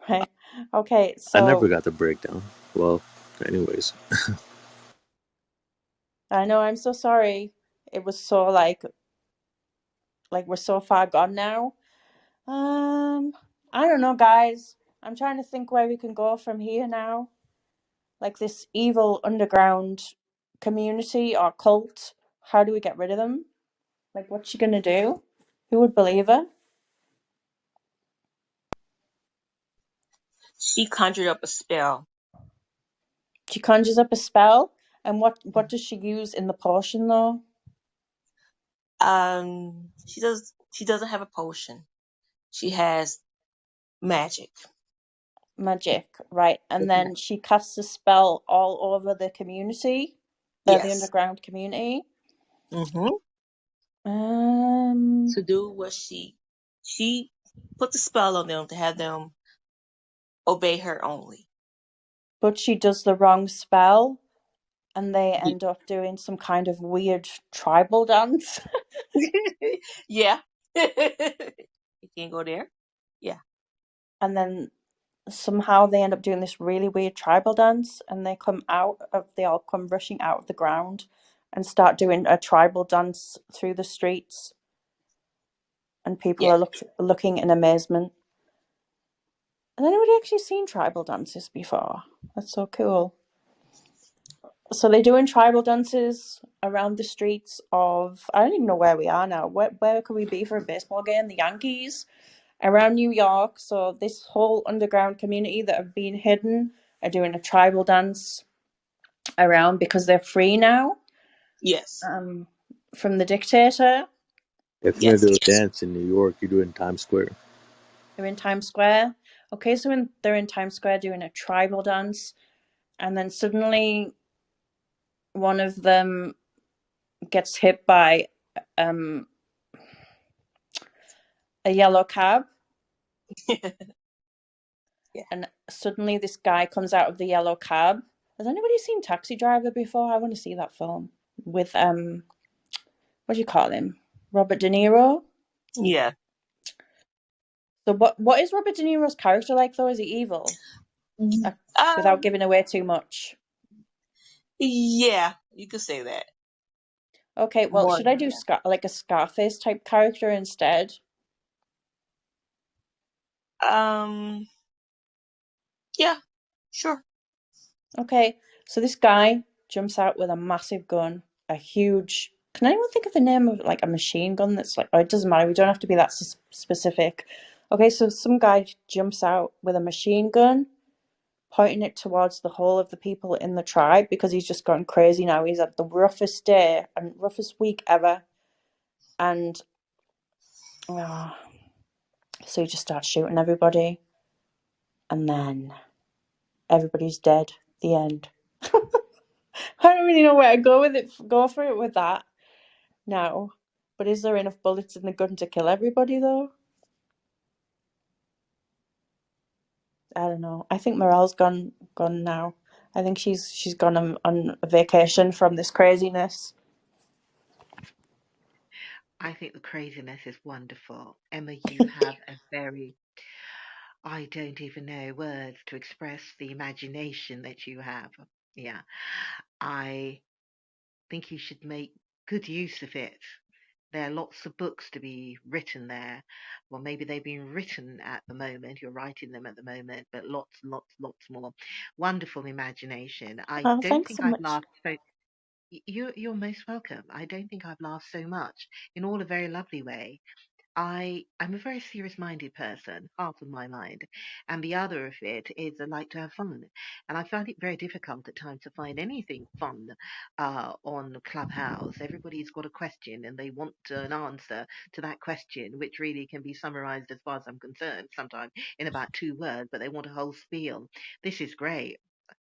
right. Okay, I never so got the breakdown. Well, anyways. I know. I'm so sorry. It was so like like we're so far gone now. I don't know, guys. I'm trying to think where we can go from here now. Like this evil underground community or cult. How do we get rid of them? Like, what's she gonna do? Who would believe her? She conjured up a spell. She conjures up a spell, and what does she use in the potion though? She doesn't have a potion. She has magic. Magic, right? And then she casts a spell all over the community, the Yes. underground community. Mm-hmm. Um, To do what she put the spell on them to have them obey her only. but she does the wrong spell, and they Ye- end up doing some kind of weird tribal dance. Yeah. You can't go there. Yeah. And then somehow they end up doing this really weird tribal dance, and they all come rushing out of the ground and start doing a tribal dance through the streets, and people Yeah. are looking in amazement. Has anybody actually seen tribal dances before? That's so cool. So they're doing tribal dances around the streets of, I don't even know where we are now. Where could we be for a baseball game? The Yankees around New York. So this whole underground community that have been hidden are doing a tribal dance around because they're free now Yes. from the dictator. If you're Yes. gonna do a dance in New York, you do it in Times Square. They're in Times Square. Okay, so they're in Times Square doing a tribal dance, and then suddenly one of them gets hit by a yellow cab, Yeah. and suddenly this guy comes out of the yellow cab. Has anybody seen Taxi Driver before? I want to see that film with what do you call him? Robert De Niro. Yeah. So what is Robert De Niro's character like though? Is he evil? Without Um. giving away too much. Yeah. You could say that. Okay, well, More should I than do that. like a Scarface type character instead? Yeah. Sure. Okay, so this guy jumps out with a massive gun, a huge. Can anyone think of the name of like a machine gun that's like? Oh, it doesn't matter. We don't have to be that specific. Okay, so some guy jumps out with a machine gun, pointing it towards the whole of the people in the tribe because he's just gone crazy now. He's had the roughest day and roughest week ever, and oh, so he just starts shooting everybody, and then everybody's dead. The end. I don't really know where to go with it. Go for it with that now. But is there enough bullets in the gun to kill everybody though? I don't know. I think Morelle's gone now. I think she's gone on a vacation from this craziness. I think the craziness is wonderful. Emma, you have a very, I don't even know words to express the imagination that you have. Yeah. I think you should make good use of it. There are lots of books to be written there. Well, maybe they've been written at the moment. You're writing them at the moment, but lots, lots, lots more. Wonderful imagination. I Oh, don't thanks think so I've much. laughed so. You're most welcome. I don't think I've laughed so much in all a very lovely way. I'm a very serious-minded person, half of my mind, and the other of it is I like to have fun. And I find it very difficult at times to find anything fun on Clubhouse. Everybody's got a question and they want an answer to that question, which really can be summarized, as far as I'm concerned, sometimes in about 2 words, but they want a whole spiel. This is great.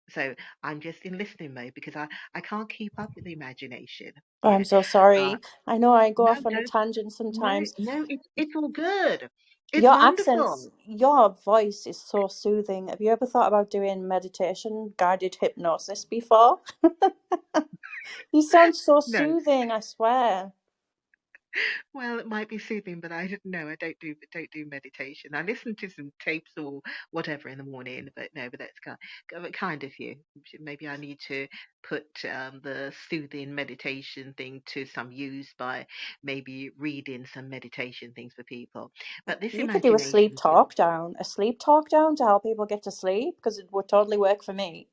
So I'm just in listening mode because I can't keep up with the imagination. Oh, I'm Yeah. so Uh, sorry. I know I go no, off on a tangent no, sometimes. no, it's all good. It's Your accents, wonderful. your voice is so soothing. Have you ever thought about doing meditation, guided hypnosis before? You sound so No, soothing, I swear. Well, it might be soothing, but I don't know. I don't do meditation. I listen to some tapes or whatever in the morning, but no, but that's kind of you. Maybe I need to put the soothing meditation thing to some use by maybe reading some meditation things for people. But this You could do imagination thing. a sleep talk down to help people get to sleep because it would totally work for me.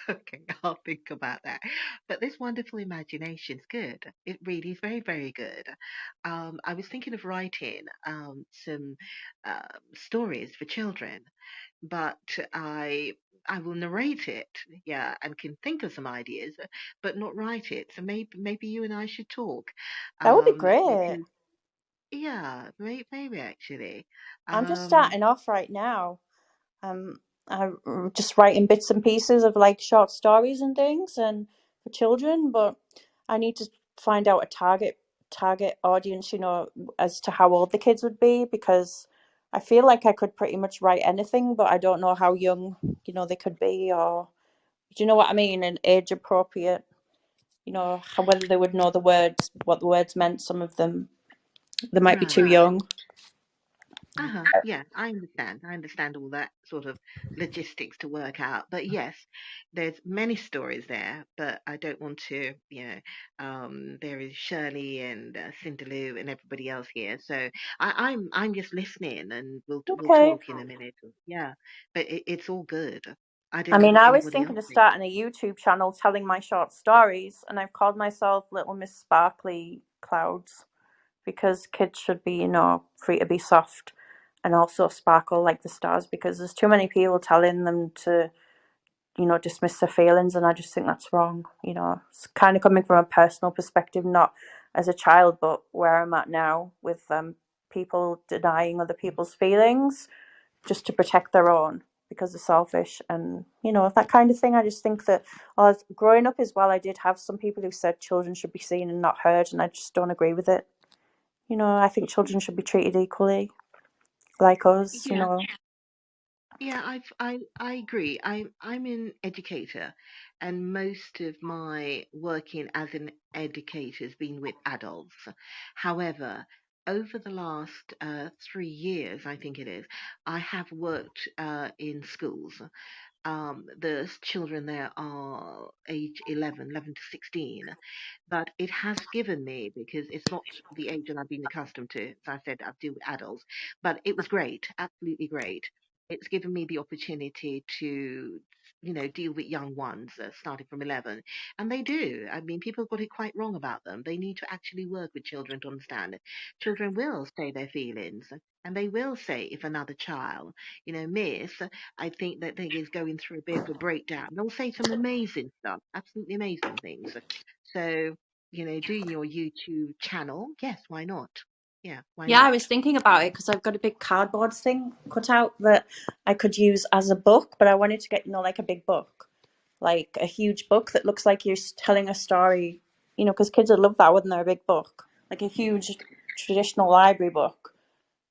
Okay, I'll think about that. But this wonderful imagination's good. It really is very, very good. I was thinking of writing some stories for children, but I will narrate it, yeah, and can think of some ideas, but not write it. So maybe you and I should talk, That would be great. because yeah, maybe actually, I'm just um, starting off right now. I'm just writing bits and pieces of like short stories and things and for children, but I need to find out a target audience, as to how old the kids would be because I feel like I could pretty much write anything, but I don't know how young, they could be or do you know what I mean? And age appropriate, whether they would know the words, what the words meant, some of them they might be too right. young. Uh-huh. Yeah, I understand. I understand all that sort of logistics to work out. But yes, there's many stories there, but I don't want to, there is Shirley and Cinderlou and everybody else here. So I'm just listening, and we'll Okay. talk in a minute. Yeah, but it's all good. I I don't know mean, what I was anybody thinking else of thinks. starting a YouTube channel telling my short stories, and I've called myself Little Miss Sparkly Clouds because kids should be, free to be soft and also sparkle like the stars because there's too many people telling them to, dismiss their feelings, and I just think that's wrong. It's kind of coming from a personal perspective, not as a child, but where I'm at now with people denying other people's feelings just to protect their own because they're selfish and that kind of thing. I just think that growing up as well, I did have some people who said children should be seen and not heard, and I just don't agree with it. I think children should be treated equally like us. Yeah. Yeah, I agree. I'm an educator, and most of my working as an educator has been with adults. However, over the last 3 years, I think it is, I have worked in schools. The children there are age 11 to 16, but it has given me, because it's not the age that I've been accustomed to. As I said, I deal with adults, but it was great, absolutely great. It's given me the opportunity to, deal with young ones starting from 11. And they do. I mean, people got it quite wrong about them. They need to actually work with children to understand it. Children will say their feelings, and they will say if another child, miss, I think that they is going through a bit of a breakdown. They'll say some amazing stuff, absolutely amazing things. So, doing your YouTube channel, yes, why not? Yeah, why Yeah, I not? was thinking about it because I've got a big cardboard thing cut out that I could use as a book, but I wanted to get, like a big book, like a huge book that looks like you're telling a story, because kids would love that, wouldn't they? A big book, like a huge traditional library book,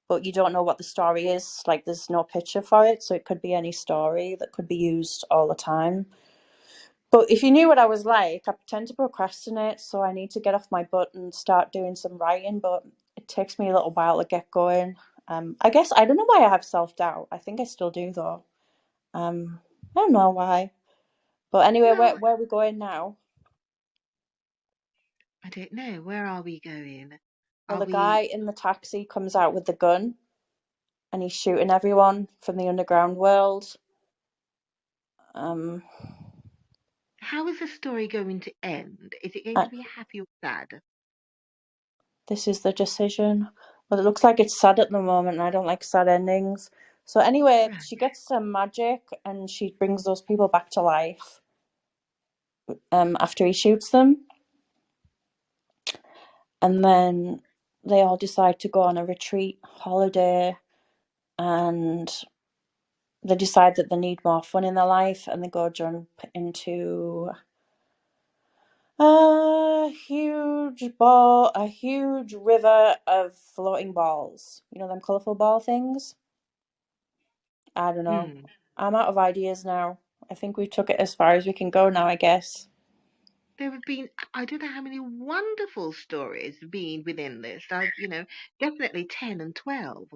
but you don't know what the story is. Like there's no picture for it, so it could be any story that could be used all the time. But if you knew what I was like, I tend to procrastinate, so I need to get off my butt and start doing some writing, but it takes me a little while to get going. I guess I don't know why I have self-doubt. I think I still do though. I don't know why. But anyway, where Well, where are we going now? I don't know. Where are we going? Well, Are the guy we? in the taxi comes out with the gun and he's shooting everyone from the underground world. Um, How is the story going to end? Is it going uh, to be happy or sad? this is the decision. Well, it looks like it's sad at the moment, and I don't like sad endings. So anyway, Right. she gets some magic, and she brings those people back to life. After he shoots them, and then they all decide to go on a retreat holiday, and they decide that they need more fun in their life, and they go jump into a huge river of floating balls. You know them colourful ball things? I don't know. Hmm. I'm out of ideas now. I think we took it as far as we can go now, I guess. there have been, I don't know how many wonderful stories being within this. Definitely 10 and 12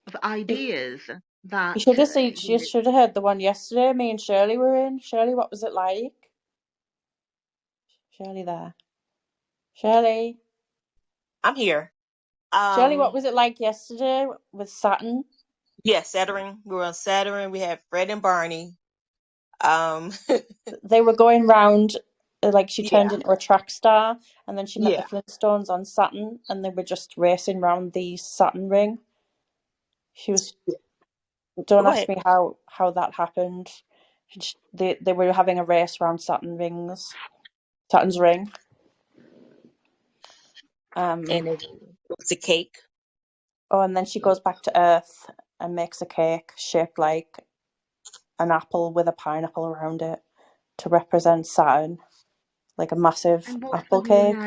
of You, ideas that, you should have seen. You should have heard the one yesterday. Me and Shirley were in. Shirley, what was it like? Shirley, there. Shirley. I'm here. Shirley, what was it like yesterday with Saturn? Yeah, Saturn. We were on Saturn. We had Fred and Barney. Um, They were going round, like she turned yeah, into a track star, and then she met the yeah. Flintstones on Saturn, and they were just racing round the Saturn ring. She was. Don't Go ask ahead. me how that happened. They were having a race around Saturn's ring. And it was a cake. Oh, and then she goes back to Earth and makes a cake shaped like an apple with a pineapple around it to represent Saturn, like a massive and apple cake.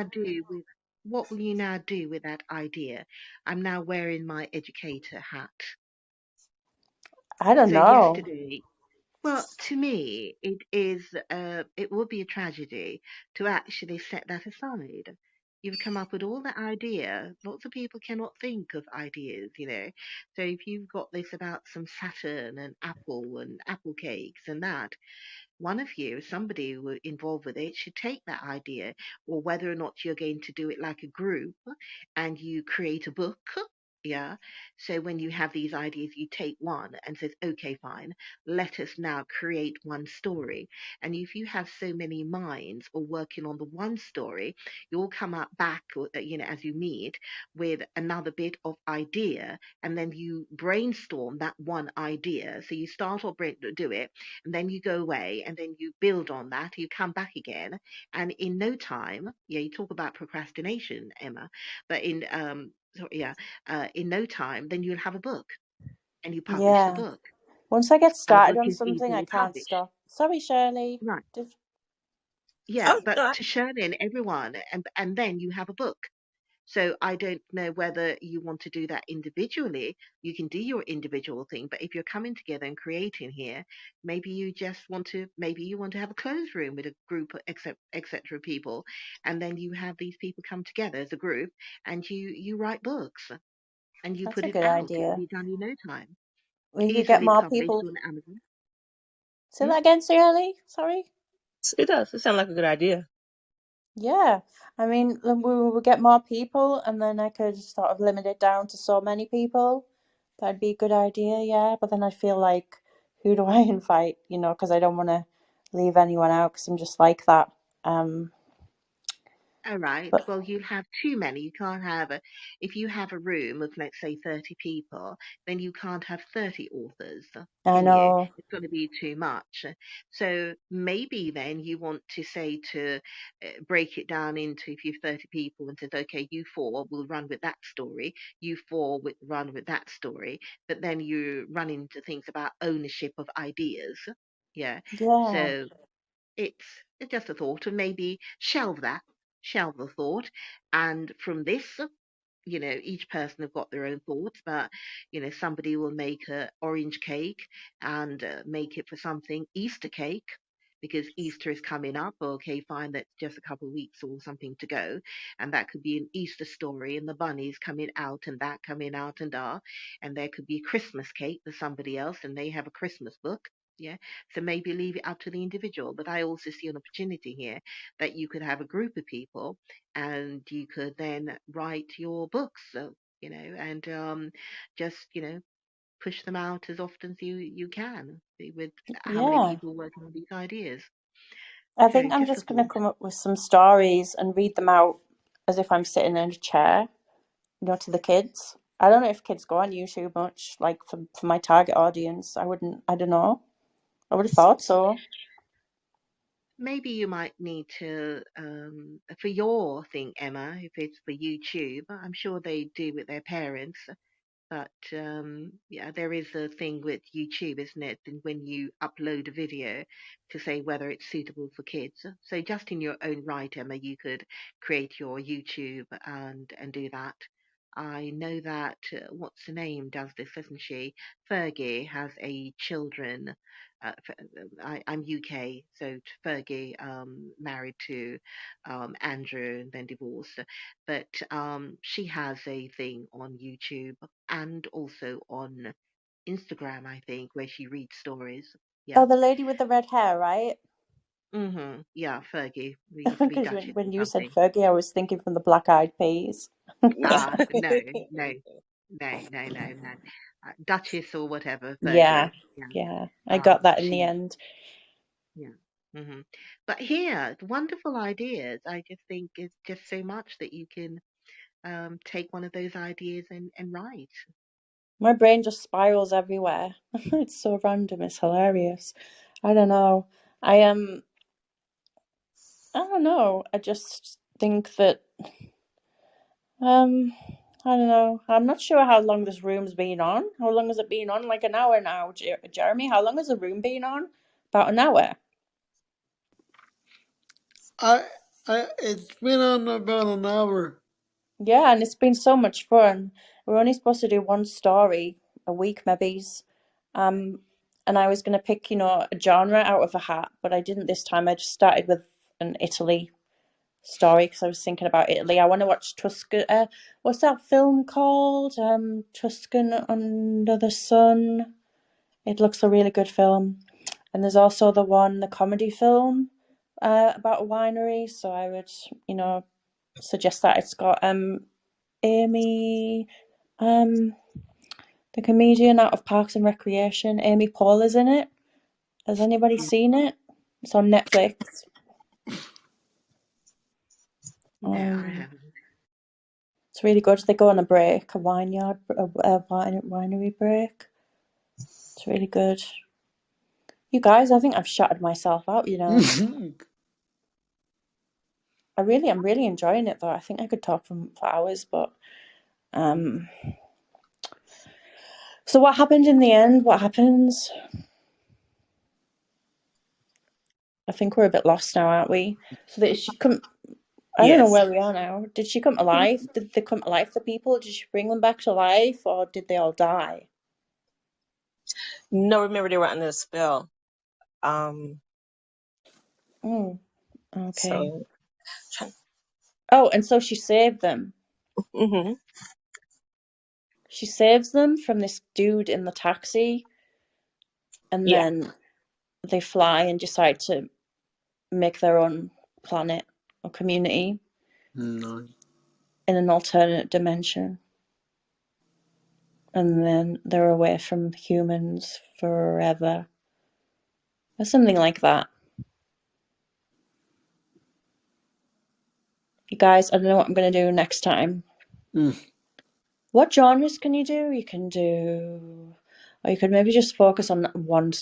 what will you now do with that idea? I'm now wearing my educator hat. I don't So know. yesterday, well, to me, it would be a tragedy to actually set that aside. You've come up with all the idea. Lots of people cannot think of ideas. So if you've got this about some Saturn and apple cakes and that, one of you, somebody involved with it, should take that idea, or whether or not you're going to do it like a group and you create a book. Yeah. So when you have these ideas, you take one and says, okay, fine, let us now create one story. And if you have so many minds or working on the one story, you'll come up back, as you meet with another bit of idea, and then you brainstorm that one idea. So you start or do it, and then you go away, and then you build on that, you come back again, and in no time, yeah, you talk about procrastination, Emma, but in no time, then you'll have a book, and you publish the Yeah. book. Once I get A started book on is something, I easily can't published, stop. Sorry, Shirley. right? Did- Yeah, Oh, but no, to share in everyone, and then you have a book. So I don't know whether you want to do that individually. You can do your individual thing, but if you're coming together and creating here, maybe you want to have a closed room with a group of etc. people, and then you have these people come together as a group, and you write books and you That's put a it good out. It will idea. be done in no time, We could get easily more published people. on Amazon. Say that again, Shirley. Sorry. it does. It sounds like a good idea. Yeah, I mean, then we would get more people, and then I could sort of limit it down to so many people. That'd be a good idea, yeah. But then I feel like, who do I invite? Because I don't want to leave anyone out, because I'm just like that. Um, All right. but Well, you'll have too many. You can't have if you have a room of, let's say, 30 people, then you can't have 30 authors, I can you? know, It's going to be too much. So maybe then you want to say break it down into, if you've 30 people, and says, okay, you four will run with that story, you four will run with that story, but then you run into things about ownership of ideas. Yeah. yeah, So it's just a thought, and maybe shelve the thought, and from this, each person have got their own thoughts, but somebody will make a orange cake and make it for something Easter cake, because Easter is coming up. Okay, fine, that's just a couple of weeks or something to go, and that could be an Easter story, and the bunnies coming out and that coming out and there could be a Christmas cake for somebody else, and they have a Christmas book. Yeah, so maybe leave it up to the individual. But I also see an opportunity here that you could have a group of people and you could then write your books, and just push them out as often as you can with how many yeah. people working on these ideas. I So think I'm just a just gonna thought. come up with some stories and read them out as if I'm sitting in a chair, to the kids. I don't know if kids go on YouTube much, like for my target audience. I don't know. I would have thought so. Maybe you might need to, for your thing, Emma, if it's for YouTube, I'm sure they do with their parents. But yeah, there is a thing with YouTube, isn't it? And when you upload a video to say whether it's suitable for kids. So just in your own right, Emma, you could create your YouTube and do that. I know that what's her name does this, doesn't she? Fergie has a children. I'm UK, so Fergie married to Andrew and then divorced, but she has a thing on YouTube and also on Instagram, I think, where she reads stories. Yeah. Oh, the lady with the red hair, right? Yeah, Fergie. We used to be Because Duchess when or you said something. Fergie, I was thinking from the Black Eyed Peas. No, no, no. Duchess or whatever, Yeah, Fergie. Yeah. yeah, I got that in the She, end. yeah. But here, wonderful ideas. I just think it's just so much that you can take one of those ideas and write. My brain just spirals everywhere. It's so random. It's hilarious. I don't know. I am. I don't know. I just think that. I don't know. I'm not sure how long this room's been on. How long has it been on? Like an hour now, Jeremy. How long has the room been on? About an hour. I, it's been on about an hour. Yeah, and it's been so much fun. We're only supposed to do one story a week, maybe. And I was going to pick, a genre out of a hat, but I didn't this time. I just started with an Italy story because I was thinking about Italy. I want to watch Tuscan. What's that film called? Tuscan Under the Sun. It looks a really good film. And there's also the comedy film about a winery. So I would, suggest that. It's got Amy, the comedian out of Parks and Recreation. Amy Poehler's in it. Has anybody seen it? It's on Netflix. No, I haven't. It's really good. They go on a break, a winery break. It's really good. You guys, I think I've shuttered myself out, I'm really enjoying it though. I think I could talk for hours, but so what happened in the end? What happens? I think we're a bit lost now, aren't we? So did she come? I don't know Yes. where we are now. Did she come to life? Did they come to life, the people? Did she bring them back to life, or did they all die? No, remember they were under a spell. Oh, okay. So, Oh, and so she saved them. hmm She saves them from this dude in the taxi, and yeah. then they fly and decide to make their own planet or community No. in an alternate dimension. And then they're away from humans forever. Or something like that. You guys, I don't know what I'm going to do next time. What genres can you do? You can do... Or you could maybe just focus on one,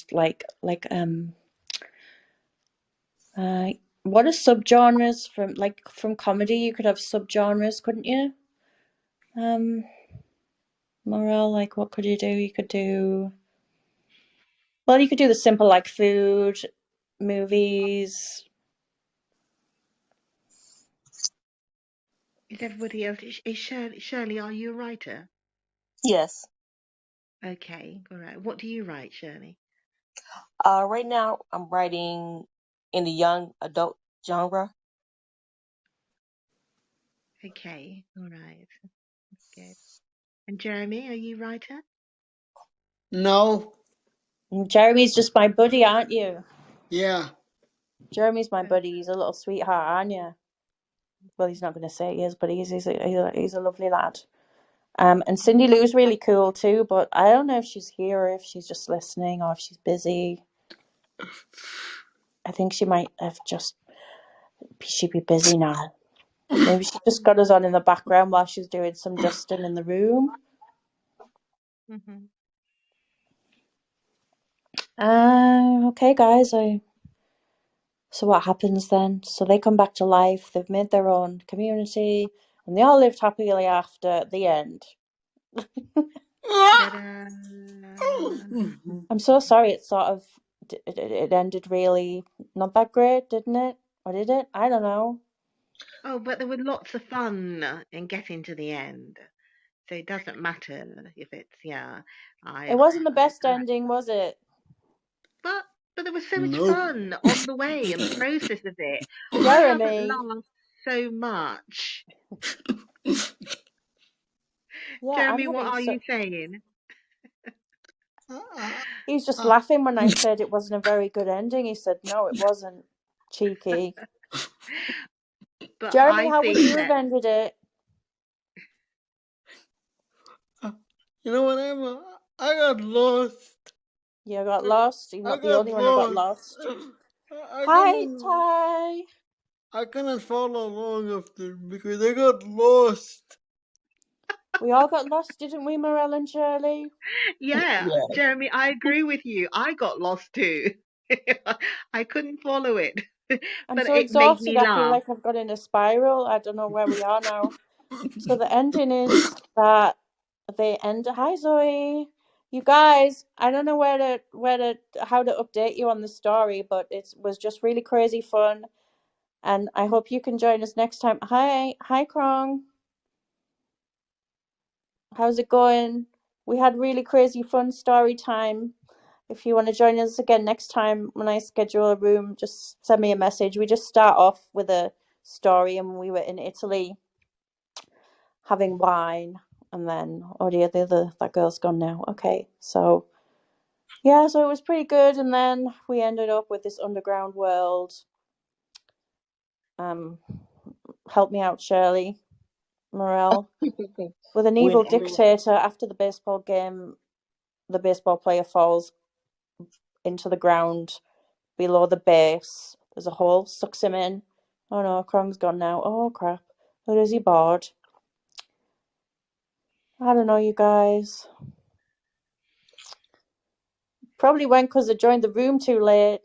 what are subgenres from comedy? You could have subgenres, couldn't you? Morel, like what could you do? You could do... Well, you could do the simple, like food, movies. Is everybody else? Is Shirley, are you a writer? Yes. Okay, all right. What do you write, Shirley? Right now, I'm writing in the young adult genre. Okay, all right. That's good. And Jeremy, are you a writer? No. Jeremy's just my buddy, aren't you? Yeah. Jeremy's my buddy. He's a little sweetheart, aren't you? Well, he's not going to say he is, but he's a lovely lad. And Cindy Lou's really cool too, but I don't know if she's here or if she's just listening or if she's busy. I think she might have she'd be busy now. Maybe she just got us on in the background while she's doing some dusting in the room. Okay, guys. So what happens then? So they come back to life. They've made their own community, and they all lived happily after the end. Ta-da. I'm so sorry. It sort of it ended really not that great, didn't it? Or did it? I don't know. Oh, but there were lots of fun in getting to the end. So it doesn't matter if it's, yeah, It I've, wasn't the best I, ending, was it? but there was so much Nope. fun on the way and the process of it. I haven't Jeremy. laughed so much. Yeah, I'm Jeremy, what having are so. you saying? Uh, He's just uh, laughing when I said it wasn't a very good ending. He said, no, it wasn't. Cheeky. But Jeremy, I how would think you have that, ended it? you know what, Emma? I got lost. You got lost. You're I not the got only one who got lost. lost. I Hi, couldn't. Ty. I couldn't follow along after because I got lost. We all got lost, didn't we, Morel and Shirley? yeah, Yeah. Jeremy, I agree with you. I got lost too. I couldn't follow it, I'm but so it made exhausted. me I feel laugh. like I've got in a spiral. I don't know where we are now. So the ending is that they end. Hi, Zoe. You guys, I don't know how to update you on the story, but it was just really crazy fun, and I hope you can join us next time. Hi, Krong. How's it going? We had really crazy fun story time. If you want to join us again next time when I schedule a room, just send me a message. We just start off with a story, and we were in Italy having wine, and then oh dear, that girl's gone now. Okay, so yeah, so it was pretty good, and then we ended up with this underground world. Help me out, Shirley Morel, with an When evil dictator. After the baseball game, the baseball player falls into the ground below the base. There's a hole, sucks him in. Oh no, Krong's gone now. Oh crap. Or is he bored? I don't know, you guys. Probably went because I joined the room too late.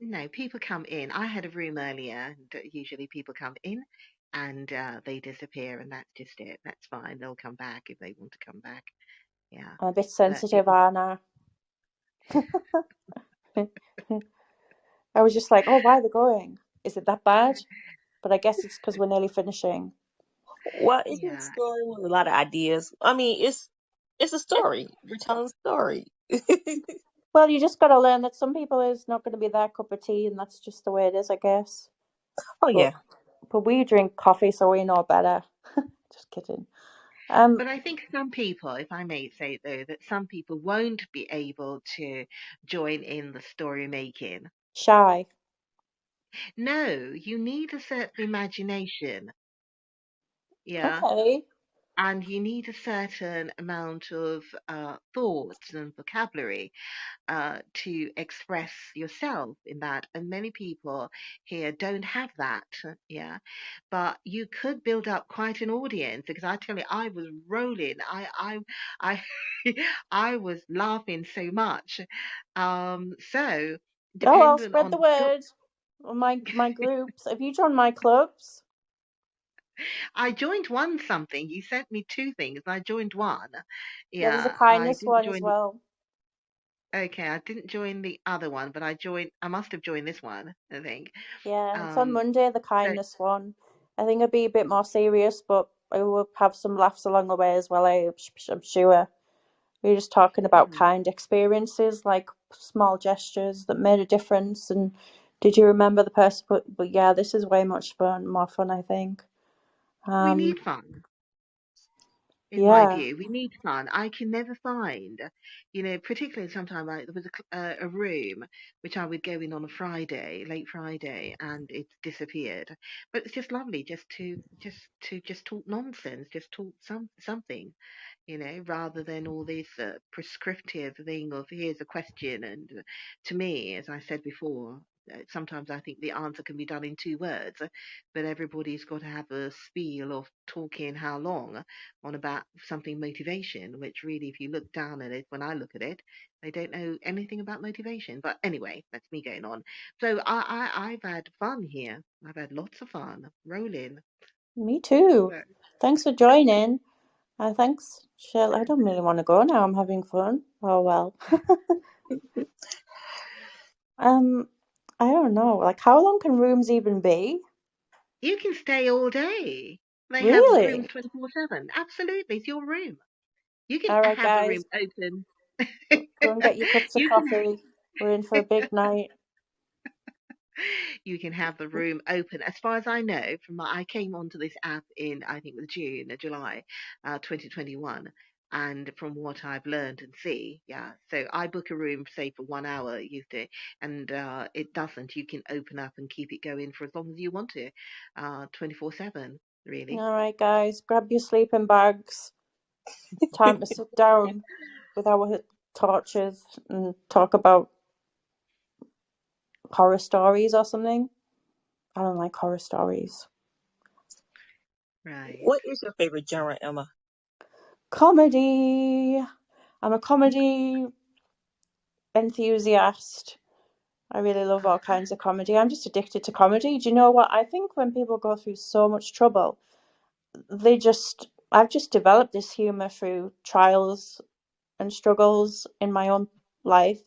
No, people come in. I had a room earlier, and usually people come in and they disappear, and that's just it. That's fine. They'll come back if they want to come back. Yeah, I'm a bit but it sensitive, was, aren't I? I was just like, oh, why are they going? Is it that bad? But I guess it's because we're nearly finishing. Well, it's a yeah. story with a lot of ideas. I mean, it's a story. We're telling a story. Well, you just got to learn that some people is not going to be their cup of tea, and that's just the way it is, I guess. Oh But yeah. we drink coffee, so we know better. Just kidding. But I think some people, if I may say though, that some people won't be able to join in the story making. Shy. No, you need a certain imagination. Yeah. Okay. And you need a certain amount of thoughts and vocabulary to express yourself in that. And many people here don't have that. Yeah. But you could build up quite an audience because I tell you, I was rolling. I, I was laughing so much. So Oh, I'll dependent spread on the the story. word. On my groups. Have you joined my clubs? I joined one something. You sent me two things. I joined one. Yeah, there's a Yeah, I kindness didn't one as join the. well. Okay, I didn't join the other one, but I joined. I must have joined this one, I think. Yeah, it's on Monday, the So, kindness one. I think it'll be a bit more serious, but I will have some laughs along the way as well. I'm sure. We were just talking about mhm. kind experiences, like small gestures that made a difference. And did you remember the person? But yeah, this is way much fun, more fun, I think. We Um, need fun, in my yeah, view. We need fun. I can never find, particularly sometimes like there was a room which I would go in on a Friday, late Friday, and it disappeared. But it's just lovely just talk nonsense, just talk something. Rather than all this prescriptive thing of here's a question. And to me, as I said before, sometimes I think the answer can be done in 2 words, but everybody's got to have a spiel of talking how long on about something motivation, which really, if you look down at it, when I look at it, they don't know anything about motivation. But anyway, that's me going on. So I've had fun here. I've had lots of fun rolling. me too. So, Thanks for joining. Thanks, Shell. I don't really want to go now. I'm having fun. Oh well. I don't know. Like, how long can rooms even be? you can stay all day. They have rooms Really? 24/7. Absolutely, it's your room. You can All right, have the room guys, open. go and get your cups of You can coffee. We're in for a big night. you can have the room open. As far as I know, I came onto this app in I think it was June or July, 2021. And from what I've learned and see, yeah. So I book a room, say for 1 hour, it used to, and it doesn't. You can open up and keep it going for as long as you want to, 24/7, really. All right, guys, grab your sleeping bags. Time to sit down with our torches and talk about horror stories or something. I don't like horror stories. Right. What is your favorite genre, Emma? Comedy. I'm a comedy enthusiast. I really love all Uh-huh. kinds of comedy. I'm just addicted to comedy. Do you know what? I think when people go through so much trouble, I've just developed this humor through trials and struggles in my own life.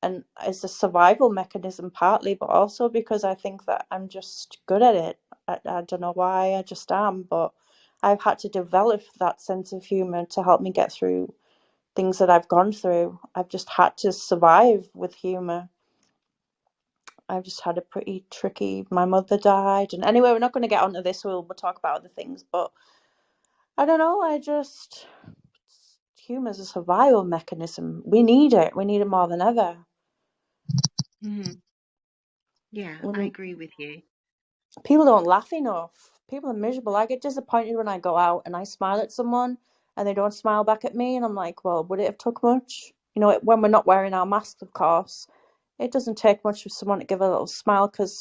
And it's a survival mechanism partly, but also because I think that I'm just good at it. I don't know why, I just am, but I've had to develop that sense of humor to help me get through things that I've gone through. I've just had to survive with humor. I've just had a pretty tricky. My mother died, and anyway, we're not going to get onto this. We'll talk about other things, but I don't know. Humor's a survival mechanism. We need it. We need it more than ever. Hmm. Yeah, I When agree with you. people don't laugh enough. People are miserable. I get disappointed when I go out and I smile at someone and they don't smile back at me, and I'm like, well, would it have took much? You know, when we're not wearing our masks, of course, it doesn't take much for someone to give a little smile because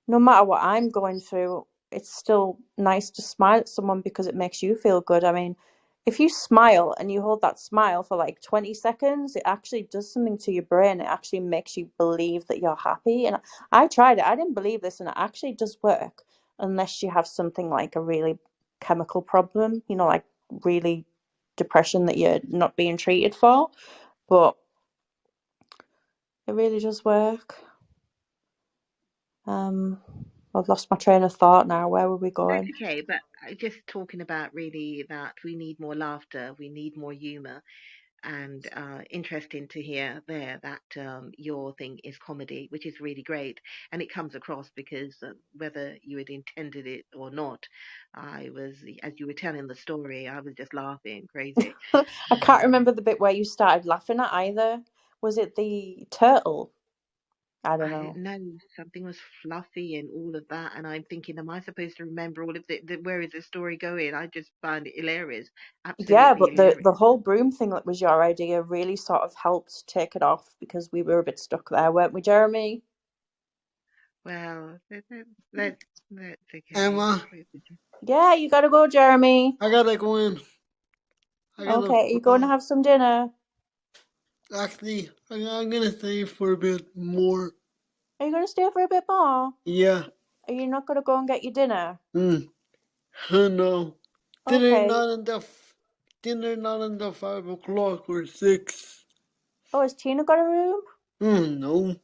no matter what I'm going through, it's still nice to smile at someone because it makes you feel good. I mean, if you smile and you hold that smile for like 20 seconds, it actually does something to your brain. It actually makes you believe that you're happy. And I tried it. I didn't believe this, and it actually does work unless you have something like a really chemical problem, you know, like really depression that you're not being treated for. But it really does work. I've lost my train of thought now. Where were we That's going? okay, but just talking about really that we need more laughter, we need more humor, and interesting to hear there that your thing is comedy, which is really great, and it comes across because whether you had intended it or not, as you were telling the story, I was just laughing crazy. I can't Um, remember the bit where you started laughing at either. Was it the turtle? I don't I know. didn't know something was fluffy and all of that, and I'm thinking, am I supposed to remember all of where is the story going? I just find it hilarious, Yeah, absolutely but the hilarious. whole broom thing that was your idea really sort of helped take it off because we were a bit stuck there, weren't we, Jeremy? Well, that's okay. Emma, Yeah, you gotta go, Jeremy. I gotta go in. I gotta Okay, are you going to fly. have some dinner? Actually, I'm gonna stay for a bit more. Are you gonna stay for a bit more? Yeah. Are you not gonna go and get your dinner? No. Dinner Okay. not until dinner not until 5 o'clock or 6. Oh, has Tina got a room? No.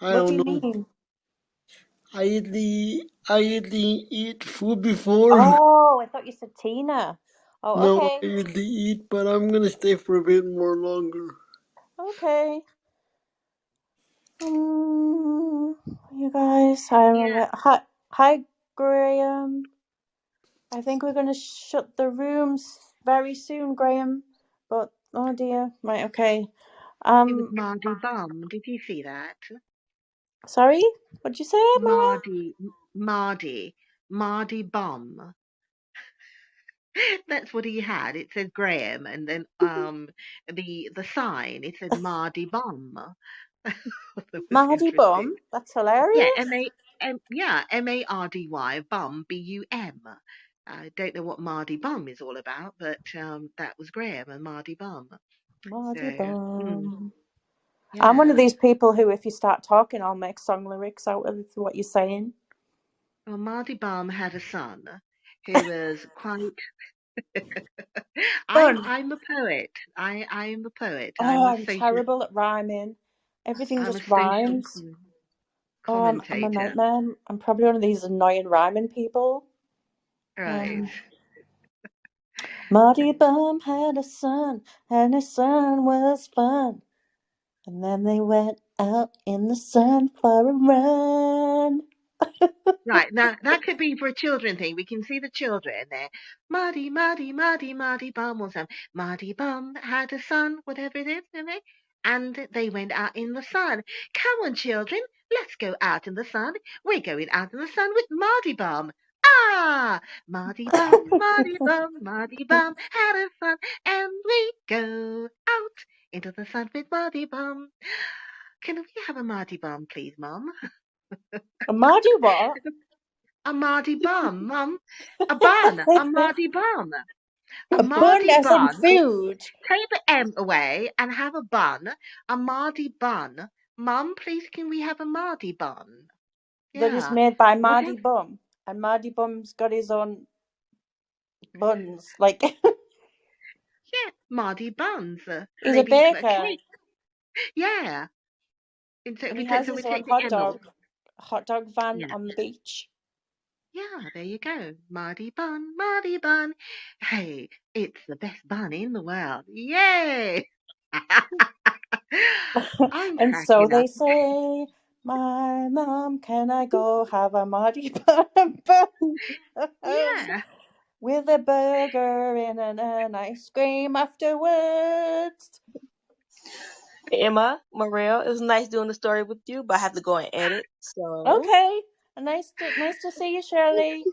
I What do don't you know. mean? I usually eat food before. Oh, I thought you said Tina. Oh, No, I okay. usually eat, but I'm gonna stay for a bit more longer. Okay. Um, you guys, I Yeah, remember. Hi, Graham. I think we're gonna shut the rooms very soon, Graham. But oh dear. Right. Okay. it was Um. Mardy Bum. Did you see that? Sorry. What'd you say, Maria? Mardy, Mardy Bum. That's what he had. It said Graham, and then the sign it said Mardy Bum. That was Mahdi interesting. Bum. That's Yeah, hilarious. Mardy Bum Bum. I don't know what Mardy Bum is all about, but that was Graham and Mardy Bum. Mahdi So, Bum. I'm one of yeah. these people who, if you start talking, I'll make song lyrics out of what you're saying. Well, Mardy Bum had a son who was quite. Fun. I'm a poet. I am a poet. Oh, I'm terrible at rhyming. Everything I'm a just social rhymes. Oh, I'm a commentator. nightmare. I'm probably one of these annoying rhyming people. Right. Marty Bum had a son, and his son was fun. And then they went out in the sun for a run. Right, now that could be for a children thing. We can see the children there. Marty, Marty, Marty, Marty Bum or something. Marty Bum had a son, whatever it is, and they went out in the sun. Come on, children, let's go out in the sun. We're going out in the sun with Marty Bum. Ah, Marty Bum, Marty Bum, Marty Bum had a son, and we go out into the sun with Marty Bum. Can we have a Marty Bum, please, Mum? A Marty what? A Mardy bun, Mum. A bun. A Mardy bun. A A bun Mardy as in bun. food Take the M away and have a bun. A Mardy bun. Mum, please can we have a Mardy bun? that is Yeah. made by What Marty else? Bum. And Marty Bum's got his own buns. Like, Yeah, Mardy buns. he's a Maybe a baker. cake. Yeah. And so And we he take has so we his own take the M off. hot dog van Yeah. on the beach. Yeah, there you go. Mardy bun, Mardy bun. Hey, it's the best bun in the world. Yay! I'm And so cracking they up. say, my mom, can I go have a Marty Bum Yeah. with a burger and an ice cream afterwards? Emma, Morel, it was nice doing the story with you, but I have to go and edit. So Okay. Nice to see you, Shirley.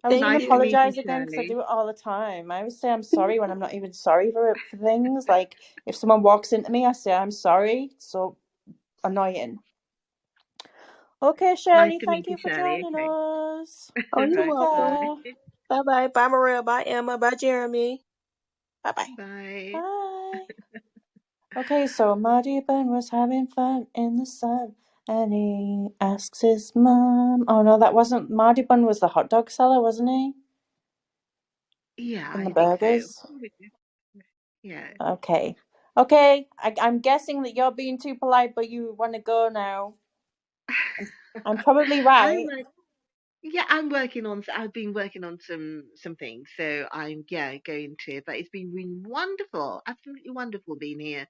I was going thank to Nice to you. meet you, apologize again because I Shirley. do it all the time. I always say I'm sorry when I'm not even sorry for things. Like if someone walks into me, I say I'm sorry. It's so annoying. Okay, Nice Shirley, to thank meet you, you for Shirley. joining Okay. us. Oh, you're Take welcome. care. Bye bye. Bye, Morel. Bye, Emma. Bye, Jeremy. Bye bye. Bye. Bye. Okay, so Marty Ben was having fun in the sun, and he asks his mom. Oh no, that wasn't Marty Bun. Was the hot dog seller, wasn't he? Yeah, And the I think so. burgers. Yeah. Okay. Okay, I'm guessing that you're being too polite, but you want to go now. I'm probably I'm right. like, yeah, I'm working on. I've been working on some things, so I'm going to. But it's been really wonderful, absolutely wonderful being here.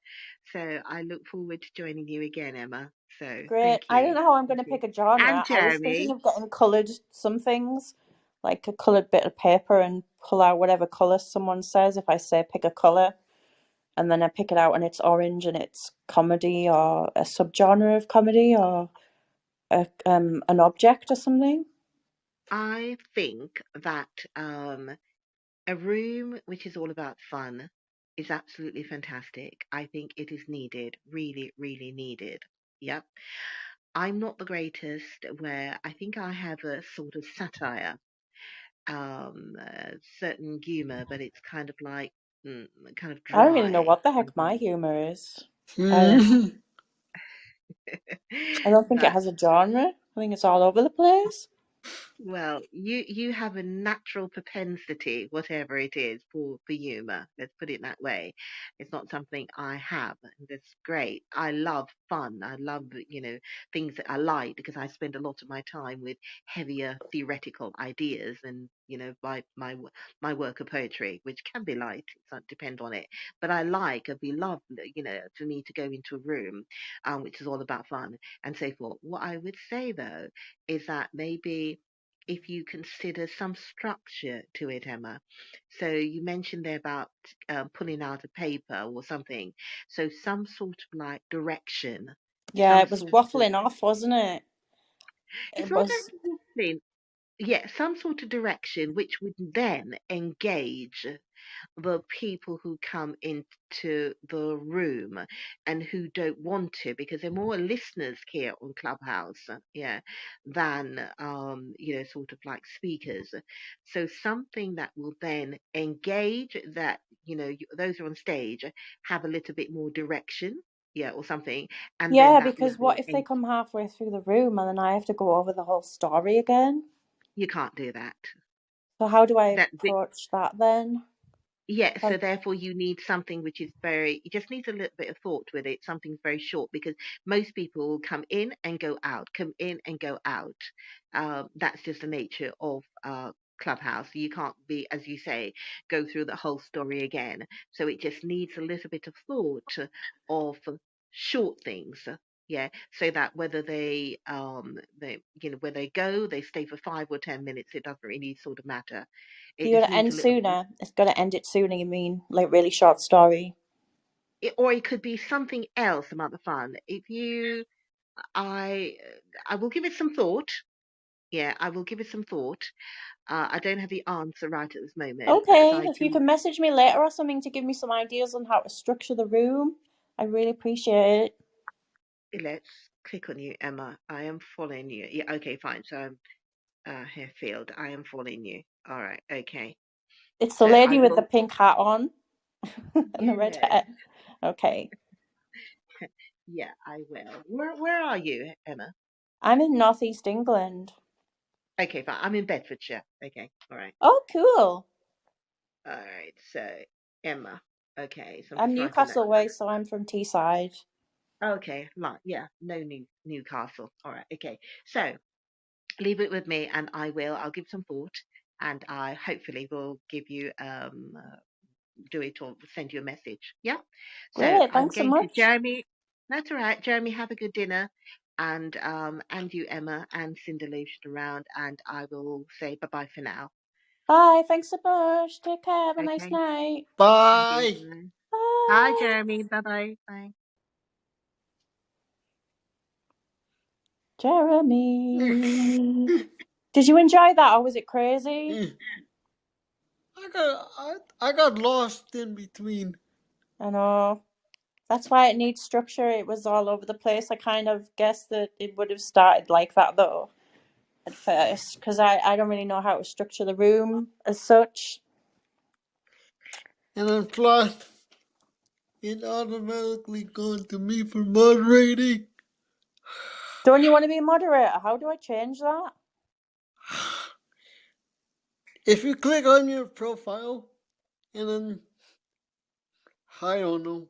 So I look forward to joining you again, Emma. So Great. thank I don't you, know how I'm going thank to you, pick a and genre. I was thinking Jeremy. of getting coloured some things, like a coloured bit of paper and pull out whatever colour someone says. If I say pick a colour, and then I pick it out and it's orange and it's comedy or a subgenre of comedy or an object or something. I think that a room which is all about fun is absolutely fantastic. I think it is needed, really, really needed. Yep. I'm not the greatest where I think I have a sort of satire, certain humor, but it's kind of like kind of I don't really know dry. what the Kind heck of my humour is. I Hmm. I don't think it but has a genre. I think it's all over the place. well, you have a natural propensity, whatever it is, for humor. Let's put it that way. It's not something I have, and that's great. I love fun. I love things that I like because I spend a lot of my time with heavier theoretical ideas and my work of poetry, which can be light. It doesn't depend on it, but it'd be lovely, for me to go into a room, which is all about fun and so forth. What I would say though is that maybe if you consider some structure to it, Emma. So you mentioned there about pulling out a paper or something. So some sort of like direction, Yeah, some it was sort of, waffling off, wasn't it? it's It not was. actually waffling. Yeah, some sort of direction which would then engage the people who come into the room and who don't want to because they're more listeners here on Clubhouse, than sort of like speakers. So something that will then engage that those who are on stage have a little bit more direction, or something, and then Yeah, that would because then what if they come halfway through the room and then I have to go over the whole story again? you can't do that. So how do I That approach that then? Yeah, so Like, therefore you need something which is very, you just need a little bit of thought with it, something very short, because most people will come in and go out, come in and go out. That's just the nature of Clubhouse. You can't be, as you say, go through the whole story again. So it just needs a little bit of thought of short things. Yeah, so that whether they where they go, they stay for 5 or 10 minutes. It doesn't really sort of matter. It You're just gonna needs end a little. sooner. It's gonna end it sooner. You mean like really short story? Or it could be something else, some other fun. If you, I, I will give it some thought. Yeah, I will give it some thought. I don't have the answer right at this moment, but as Okay, I if you do, can message me later or something to give me some ideas on how to structure the room, I really appreciate it. let's click on you, Emma. I am following you. Yeah, okay, fine. So I'm here, Field. I am following you. All right, okay. It's the So I lady with the will. pink hat on and the red Yes, hair. Okay. yeah, I will. Where are you, Emma? I'm in Northeast England. Okay, fine. I'm in Bedfordshire. Okay, all right, Oh, cool. all right. So Emma. Okay, so I'm I'm just writing that Newcastle down. way, so I'm from Teesside. Okay, yeah, no Newcastle. All right, okay. So leave it with me, and I'll give some thought, and I hopefully will give you do it or send you a message. Yeah. So Great, I'm thanks so going to much. Jeremy. That's all right, Jeremy. Have a good dinner, and you, Emma, and Cinderella around, and I will say bye bye for now. Bye, thanks so much. Take care. Have a nice Okay. night. And you. Bye. Bye. Hi, Bye. Jeremy. Bye bye. Bye. Jeremy. Did you enjoy that or was it crazy? I got lost in between. I know. That's why it needs structure. It was all over the place. I kind of guessed that it would have started like that though at first because I don't really know how to structure the room as such. And then plus, it automatically goes to me for moderating. Don't you want to be a moderator? How do I change that? If you click on your profile, and then, I don't know.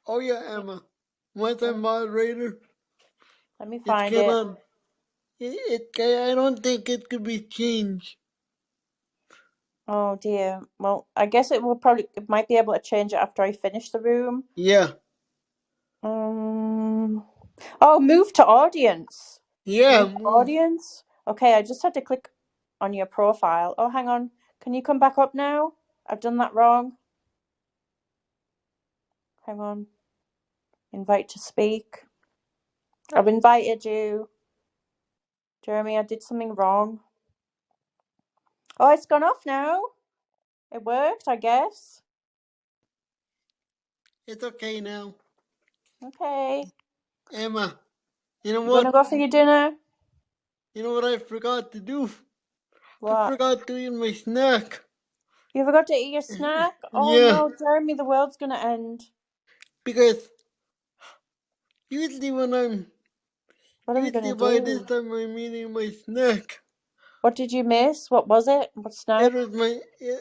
Oh yeah, Emma. Once Let I'm me, moderator, let me it's find it. gonna, I don't think it could be changed. Oh dear. Well, I guess it might be able to change it after I finish the room. Yeah. Oh, move to audience. Yeah, Move to move. audience. Okay, I just had to click on your profile. Oh, hang on. Can you come back up now? I've done that wrong. Hang on. Invite to speak. I've invited you. Jeremy, I did something wrong. Oh, it's gone off now. It worked, I guess. It's okay now. Okay. Emma, you know You gonna what? go for your dinner? You know what I forgot to do? I What? forgot to eat my snack. You forgot to eat your snack? Oh Yeah, no, Jeremy, the world's gonna end. because usually when What are we usually gonna by this do? time I'm eating my snack. What did you miss? What was it? What snack?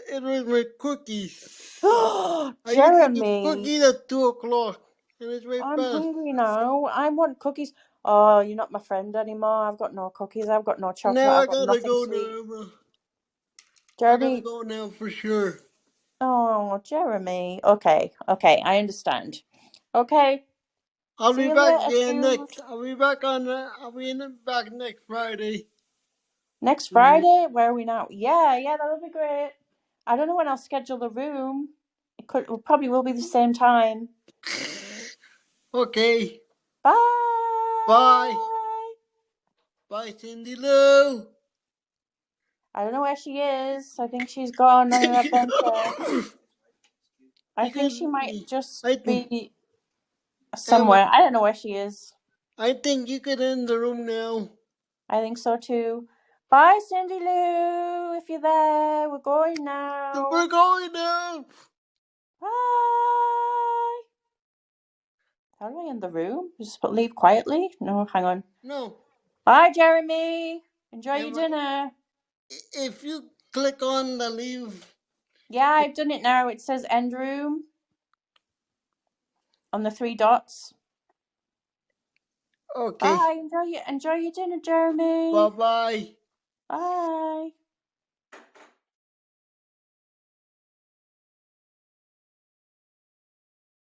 It was my cookies. I usually eat Jeremy, cookies at 2 o'clock, and it's right I'm past. hungry now. I want cookies. Oh, you're not my friend anymore. I've got no cookies. I've got no chocolate. Now I I've got gotta nothing go sweet. now, Emma. I gotta Jeremy, go now for sure. oh, Jeremy. Okay, okay, I understand. Okay, I'll see be you back later, again dude. next. I'll be back on. Back next Friday. Next Right. Friday, where are we now? Yeah, that would be great. I don't know when I'll schedule the room. It probably will be the same time. Okay. Bye. Bye. Bye, Cindy Lou. I don't know where she is. I think she's gone on an adventure. I You think she can. might just I think be Emma. somewhere. I don't know where she is. I think you could end the room now. I think so too. Bye, Cindy Lou. If you're there, we're going now. We're going now. Bye. How do I end the room? Just leave quietly? No, hang on. No, Bye, Jeremy. Enjoy your Emma. dinner. If you click on the leave. Yeah, I've done it now. It says end room on the 3 dots. Okay. Bye. Enjoy your dinner, Jeremy. Bye bye. Bye.